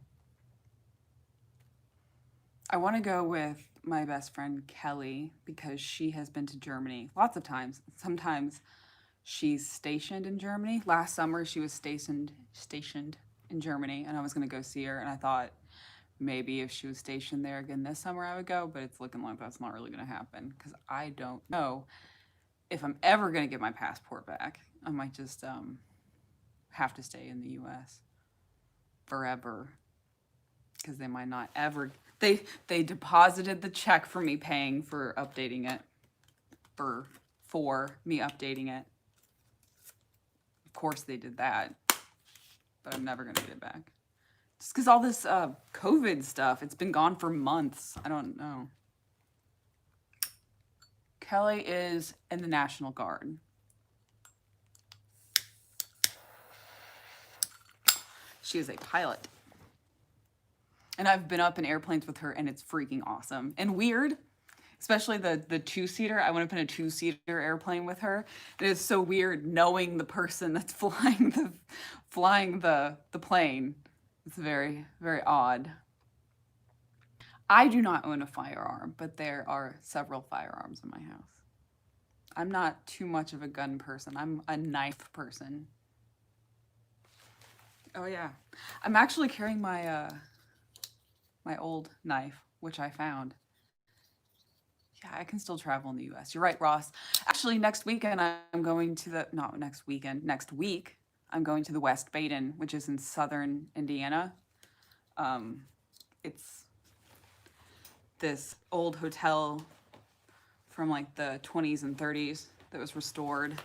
I want to go with my best friend Kelly because she has been to Germany lots of times. Sometimes she's stationed in Germany. Last summer she was stationed in Germany, and I was going to go see her, and I thought maybe if she was stationed there again this summer I would go, but it's looking like that's not really going to happen because I don't know if I'm ever going to get my passport back. I might just have to stay in the US forever because they might not ever. They deposited the check for me paying for updating it, for me updating it. Of course they did that, but I'm never gonna get it back. Just because all this COVID stuff, it's been gone for months. I don't know. Kelly is in the National Guard. She is a pilot. And I've been up in airplanes with her, and it's freaking awesome and weird, especially the two-seater. I went up in a two-seater airplane with her. It is so weird knowing the person that's flying the plane. It's very, very odd. I do not own a firearm, but there are several firearms in my house. I'm not too much of a gun person. I'm a knife person. Oh yeah, I'm actually carrying my my old knife, which I found. Yeah, I can still travel in the US. You're right, Ross. Actually, next weekend I'm going to the, not next weekend, next week, I'm going to the West Baden, which is in southern Indiana. It's this old hotel from like the 20s and 30s that was restored,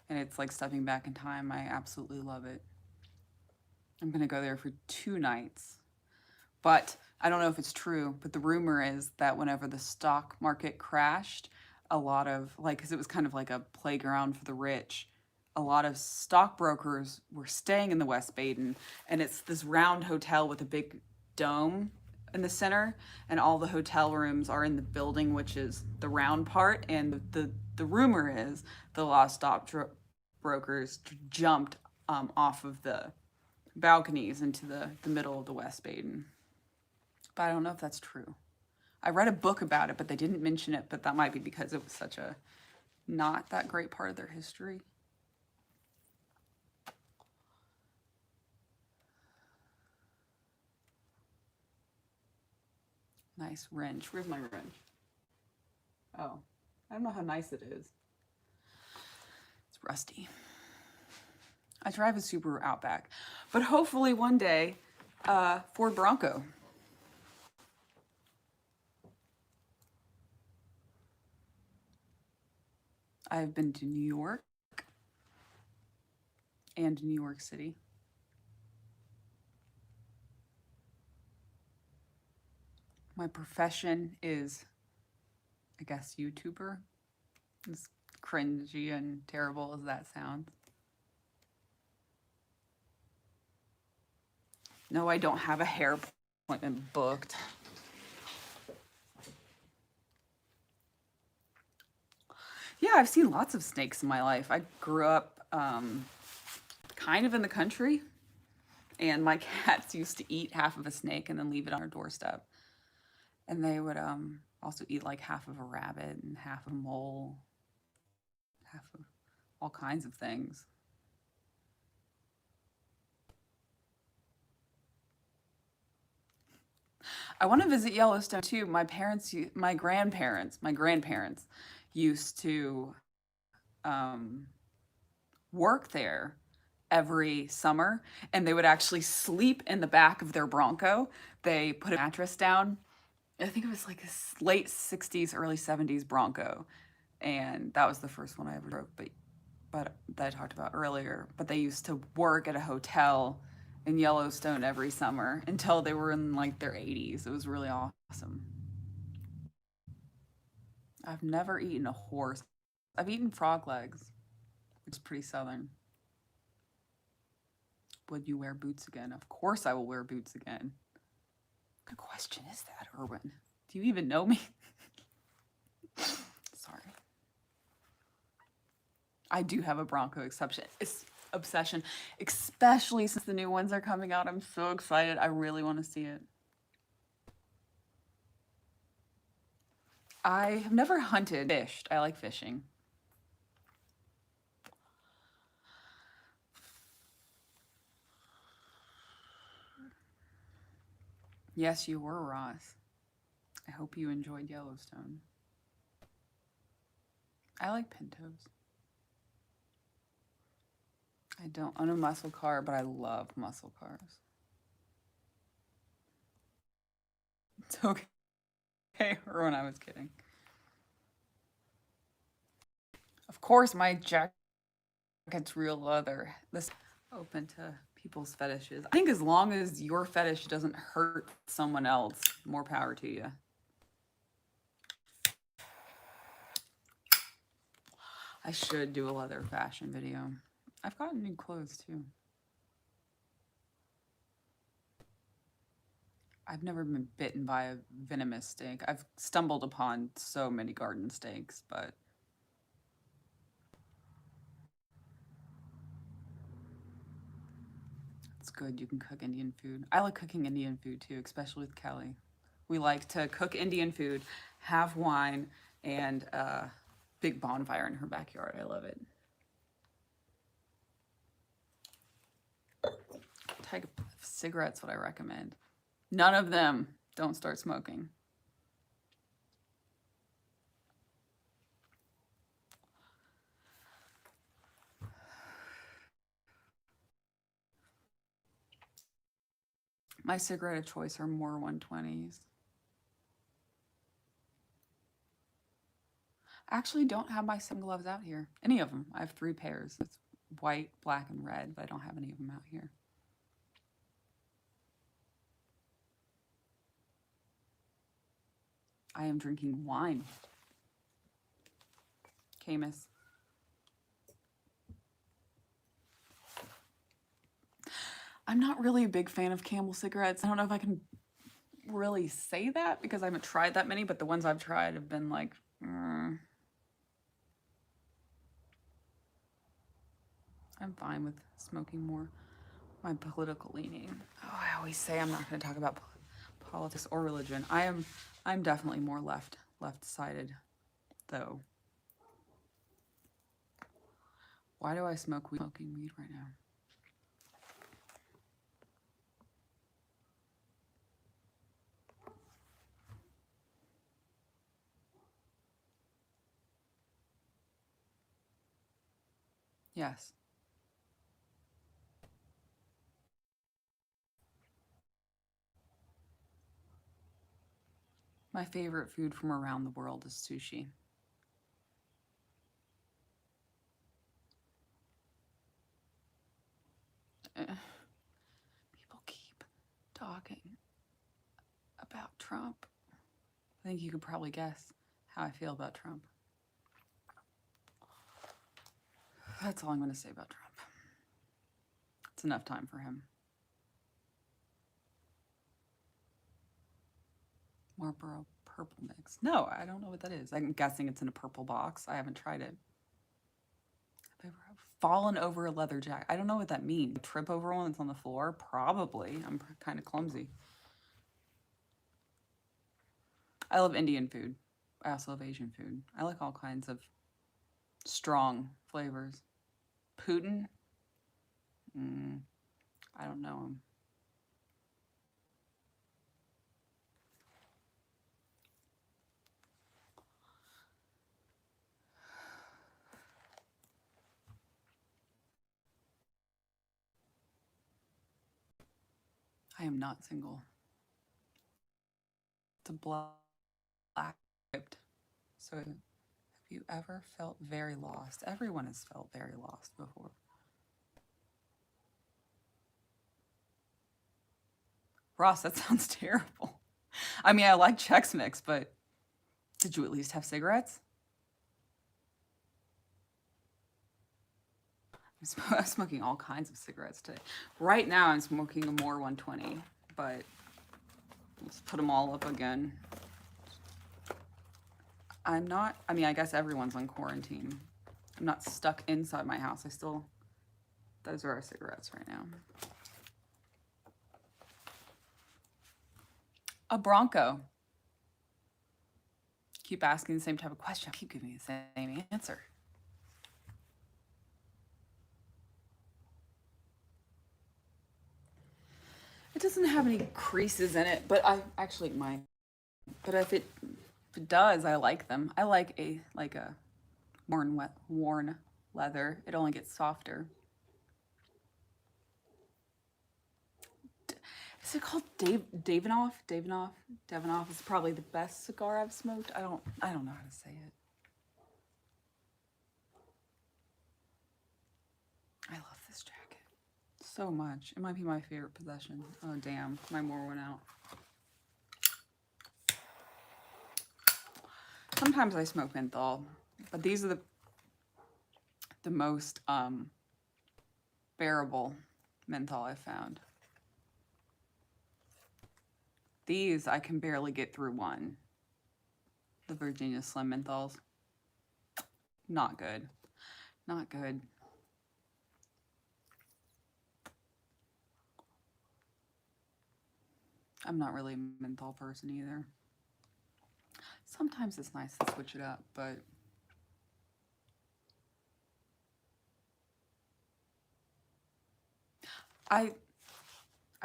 and it's like stepping back in time. I absolutely love it. I'm gonna go there for 2 nights. But I don't know if it's true, but the rumor is that whenever the stock market crashed, a lot of, like, because it was kind of like a playground for the rich, a lot of stockbrokers were staying in the West Baden, and it's this round hotel with a big dome in the center, and all the hotel rooms are in the building, which is the round part, and the rumor is that a lot of stockbrokers jumped off of the balconies into the middle of the West Baden. But I don't know if that's true. I read a book about it, but they didn't mention it, but that might be because it was such a not that great part of their history. Nice wrench. Where's my wrench? Oh, I don't know how nice it is. It's rusty. I drive a Subaru Outback, but hopefully one day, Ford Bronco. I've been to New York and New York City. My profession is, I guess, YouTuber. As cringy and terrible as that sounds. No, I don't have a hair appointment booked. Yeah, I've seen lots of snakes in my life. I grew up kind of in the country, and my cats used to eat half of a snake and then leave it on our doorstep. And they would also eat like half of a rabbit and half of a mole, half of all kinds of things. I want to visit Yellowstone too. My grandparents used to work there every summer, and they would actually sleep in the back of their Bronco. They put a mattress down. I think it was like a late 60s, early 70s Bronco, and that was the first one I ever drove, but that I talked about earlier. But they used to work at a hotel in Yellowstone every summer until they were in like their 80s. It was really awesome. I've never eaten a horse. I've eaten frog legs, which is pretty southern. Would you wear boots again? Of course I will wear boots again. Good question is that, Erwin? Do you even know me? Sorry. I do have a Bronco obsession, especially since the new ones are coming out. I'm so excited. I really want to see it. I have never hunted, fished. I like fishing. Yes, you were, Ross. I hope you enjoyed Yellowstone. I like Pintos. I don't own a muscle car, but I love muscle cars. It's okay, or when I was kidding. Of course, my jacket's real leather. This open to people's fetishes. I think as long as your fetish doesn't hurt someone else, more power to you. I should do a leather fashion video. I've gotten new clothes too. I've never been bitten by a venomous snake. I've stumbled upon so many garden snakes, but it's good. You can cook Indian food. I like cooking Indian food too, especially with Kelly. We like to cook Indian food, have wine, and a big bonfire in her backyard. I love it. Type of cigarettes would I recommend? None of them. Don't start smoking. My cigarette of choice are more 120s. I actually don't have my sun gloves out here. Any of them. I have 3 pairs. It's white, black, and red, but I don't have any of them out here. I am drinking wine. Camus. I'm not really a big fan of Camel cigarettes. I don't know if I can really say that because I haven't tried that many, but the ones I've tried have been like, I'm fine with smoking more. My political leaning. Oh, I always say I'm not going to talk about politics or religion. I'm definitely more left-sided, though. Why do I smoking weed right now? Yes. My favorite food from around the world is sushi. People keep talking about Trump. I think you could probably guess how I feel about Trump. That's all I'm going to say about Trump. It's enough time for him. Marlboro purple mix. No, I don't know what that is. I'm guessing it's in a purple box. I haven't tried it. Have I ever fallen over a leather jacket? I don't know what that means. Trip over one that's on the floor? Probably. I'm kind of clumsy. I love Indian food. I also love Asian food. I like all kinds of strong flavors. Putin? I don't know him. I am not single. It's a black script. So have you ever felt very lost? Everyone has felt very lost before. Ross, that sounds terrible. I mean, I like Chex Mix, but Did you at least have cigarettes? I'm smoking all kinds of cigarettes today. Right now I'm smoking a more 120, but let's put them all up again. I mean, I guess everyone's on quarantine. I'm not stuck inside my house. Those are our cigarettes right now. A Bronco. Keep asking the same type of question. Keep giving me the same answer. It doesn't have any creases in it, but I actually might. But if it does, I like them. I like a worn leather. It only gets softer. Is it called Davidoff? Davidoff is probably the best cigar I've smoked. I don't know how to say it. I love this jacket so much. It might be my favorite possession. Oh damn, my more went out. Sometimes I smoke menthol, but these are the most bearable menthol I've found. These I can barely get through one. The Virginia Slim menthols. Not good. Not good. I'm not really a menthol person either. Sometimes it's nice to switch it up, but I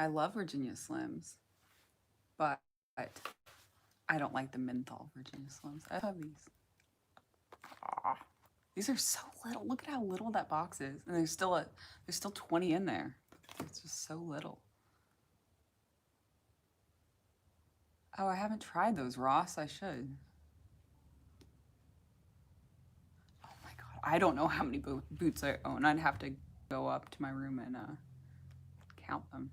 love Virginia Slims, but I don't like the menthol Virginia Slims. I have these. Aww. These are so little. Look at how little that box is. And there's still 20 in there. It's just so little. Oh, I haven't tried those, Ross. I should. Oh my God. I don't know how many boots I own. I'd have to go up to my room and count them.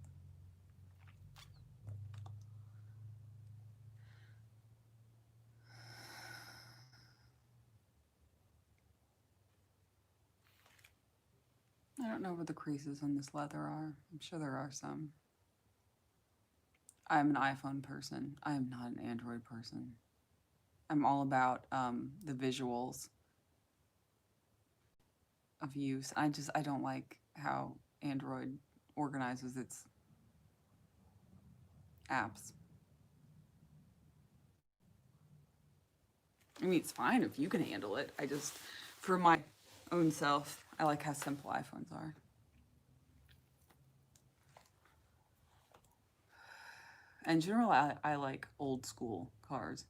I don't know where the creases on this leather are. I'm sure there are some. I'm an iPhone person. I am not an Android person. I'm all about the visuals of use. I don't like how Android organizes its apps. I mean, it's fine if you can handle it. For my own self, I like how simple iPhones are. In general, I like old school cars.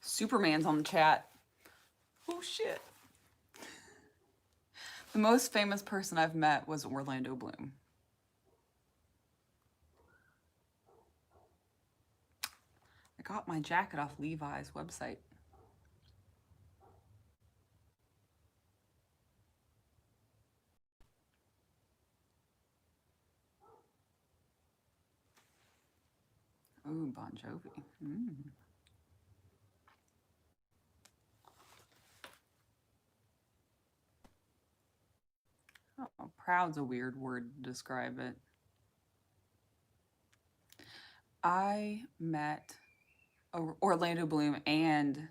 Superman's on the chat. Oh shit. The most famous person I've met was Orlando Bloom. I got my jacket off Levi's website. Ooh, Bon Jovi. Oh, proud's a weird word to describe it. I met Orlando Bloom and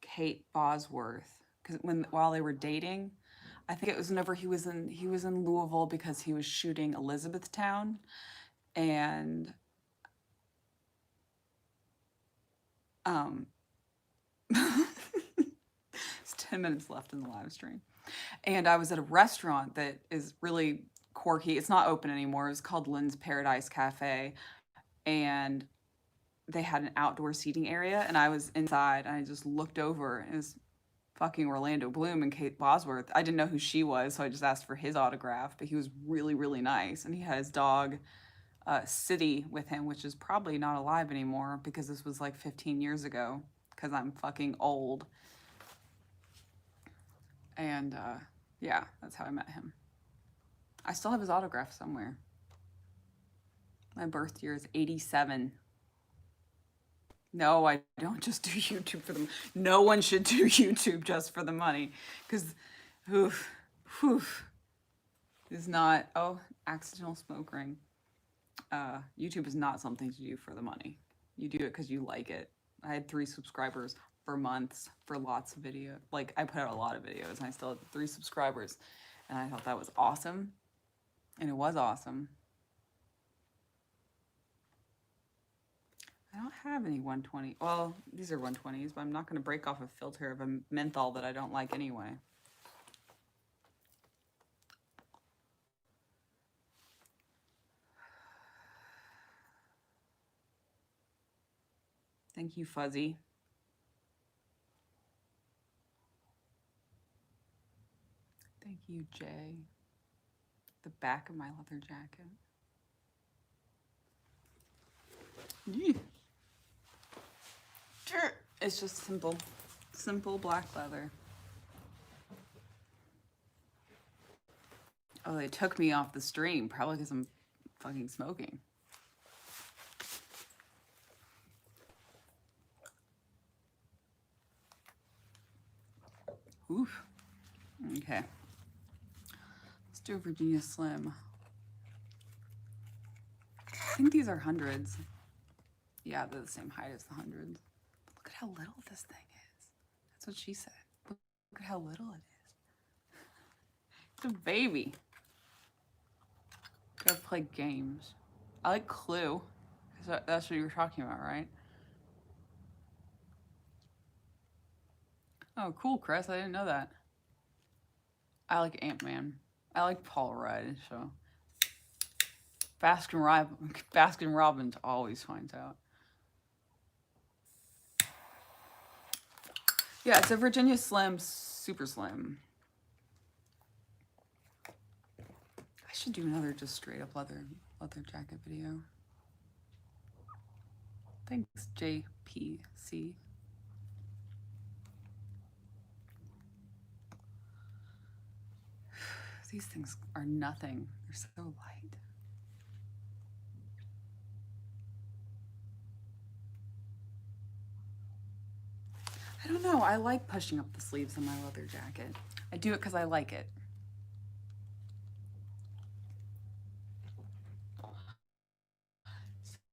Kate Bosworth while they were dating. I think it was whenever he was in Louisville because he was shooting Elizabethtown, and it's 10 minutes left in the live stream. And I was at a restaurant that is really quirky. It's not open anymore. It was called Lynn's Paradise Cafe. And they had an outdoor seating area. And I was inside and I just looked over. And it was fucking Orlando Bloom and Kate Bosworth. I didn't know who she was, so I just asked for his autograph. But he was really, really nice. And he had his dog, City, with him, which is probably not alive anymore because this was like 15 years ago because I'm fucking old. And yeah, that's how I met him. I still have his autograph somewhere. My birth year is 87. No, I don't just do YouTube for the. No one should do YouTube just for the money, because, oof, oof, is not. Oh, accidental smoke ring. YouTube is not something to do for the money. You do it because you like it. I had 3 subscribers for months for lots of video. Like, I put out a lot of videos and I still had 3 subscribers. And I thought that was awesome. And it was awesome. I don't have any 120. Well, these are 120s, but I'm not going to break off a filter of a menthol that I don't like anyway. Thank you, Fuzzy. Thank you, Jay. The back of my leather jacket. Yeah. It's just simple black leather. Oh, they took me off the stream, probably because I'm fucking smoking. Oof. Okay. Let's do a Virginia Slim. I think these are hundreds. Yeah, they're the same height as the hundreds. But look at how little this thing is. That's what she said. Look at how little it is. It's a baby. Gotta play games. I like Clue. That's what you were talking about, right? Oh, cool, Chris. I didn't know that. I like Ant-Man. I like Paul Rudd, so. Baskin Robbins always finds out. Yeah, it's a Virginia Slim, super slim. I should do another just straight up leather jacket video. Thanks, JPC. These things are nothing. They're so light. I don't know. I like pushing up the sleeves of my leather jacket. I do it because I like it.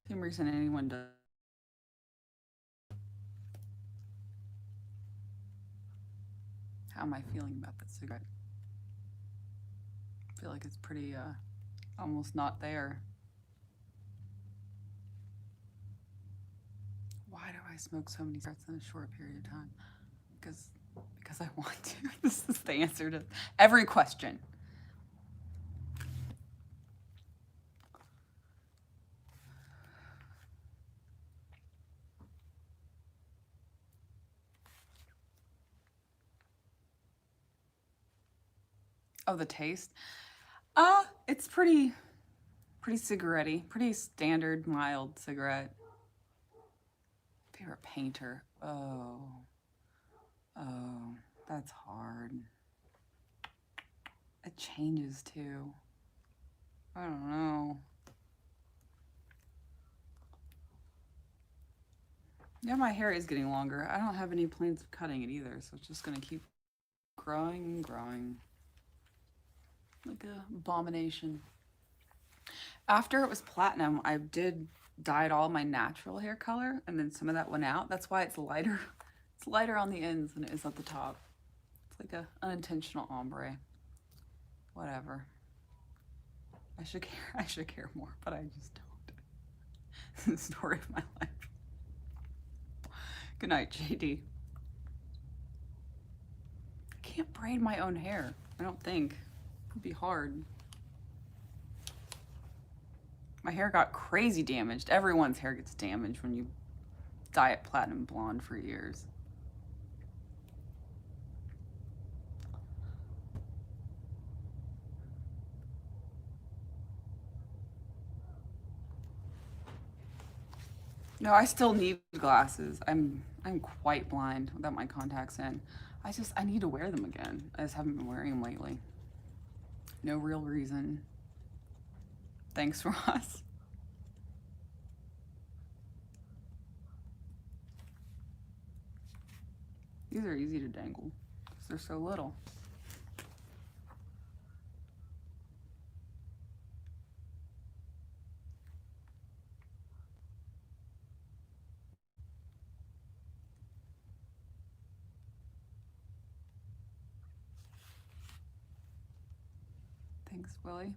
Same reason anyone does. How am I feeling about this cigarette? I feel like it's pretty, almost not there. Why do I smoke so many cigarettes in a short period of time? Because I want to. This is the answer to every question. Oh, the taste? It's pretty cigarette-y, pretty standard, mild cigarette. Favorite painter? Oh, that's hard. It changes too. I don't know. Yeah, my hair is getting longer. I don't have any plans of cutting it either, so it's just gonna keep growing and growing. Like a abomination. After it was platinum, I did dyed all my natural hair color, and then some of that went out. That's why it's lighter. It's lighter on the ends than it is at the top. It's like a unintentional ombre. Whatever. I should care more, but I just don't. It's the story of my life. Good night, JD. I can't braid my own hair. I don't think. It would be hard. My hair got crazy damaged. Everyone's hair gets damaged when you dye it platinum blonde for years. No, I still need glasses. I'm quite blind without my contacts in. I need to wear them again. I just haven't been wearing them lately. No real reason. Thanks, Ross. These are easy to dangle because they're so little. Thanks, Willie.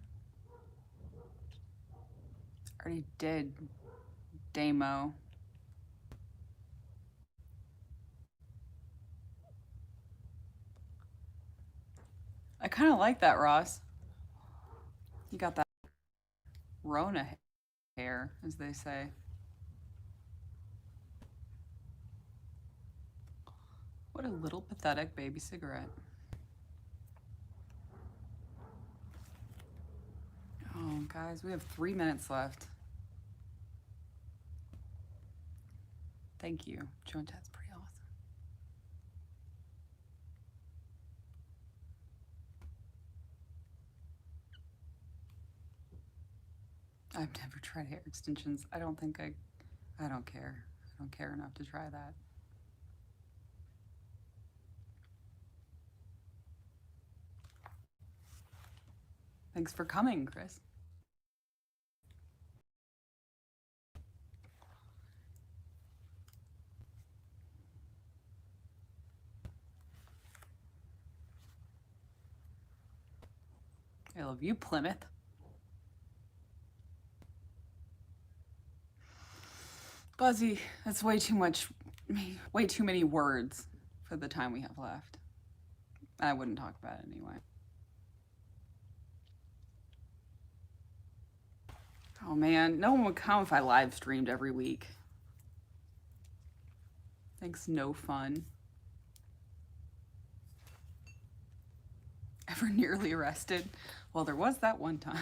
Already did Damo. I kind of like that, Ross. You got that Rona hair, as they say. What a little pathetic baby cigarette. Oh, guys, we have 3 minutes left. Thank you. Joan Ted's pretty awesome. I've never tried hair extensions. I don't care. I don't care enough to try that. Thanks for coming, Chris. I love you, Plymouth. Buzzy, that's way too many words for the time we have left. I wouldn't talk about it anyway. Oh man, no one would come if I live streamed every week. Thanks, no fun. Ever nearly arrested? Well, there was that one time.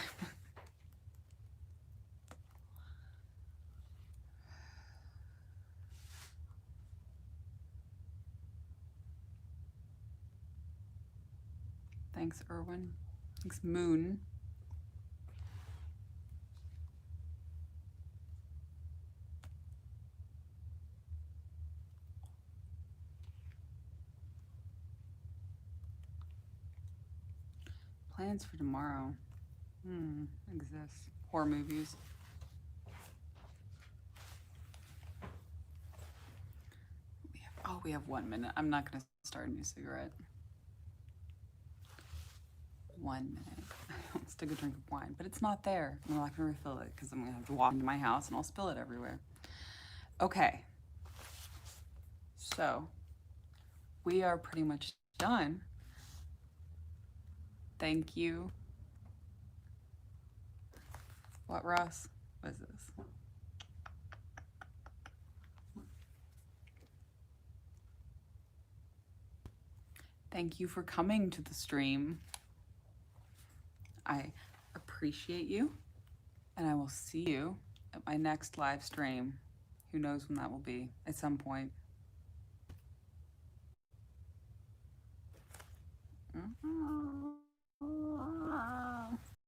Thanks, Erwin. Thanks, Moon. Plans for tomorrow. Exists. Horror movies. We have 1 minute. I'm not gonna start a new cigarette. 1 minute. I almost took a drink of wine, but it's not there. I'm not gonna refill it because I'm gonna have to walk into my house and I'll spill it everywhere. Okay. So we are pretty much done. Thank you. What, Ross? What is this? Thank you for coming to the stream. I appreciate you, and I will see you at my next live stream. Who knows when that will be, at some point. Mm-hmm.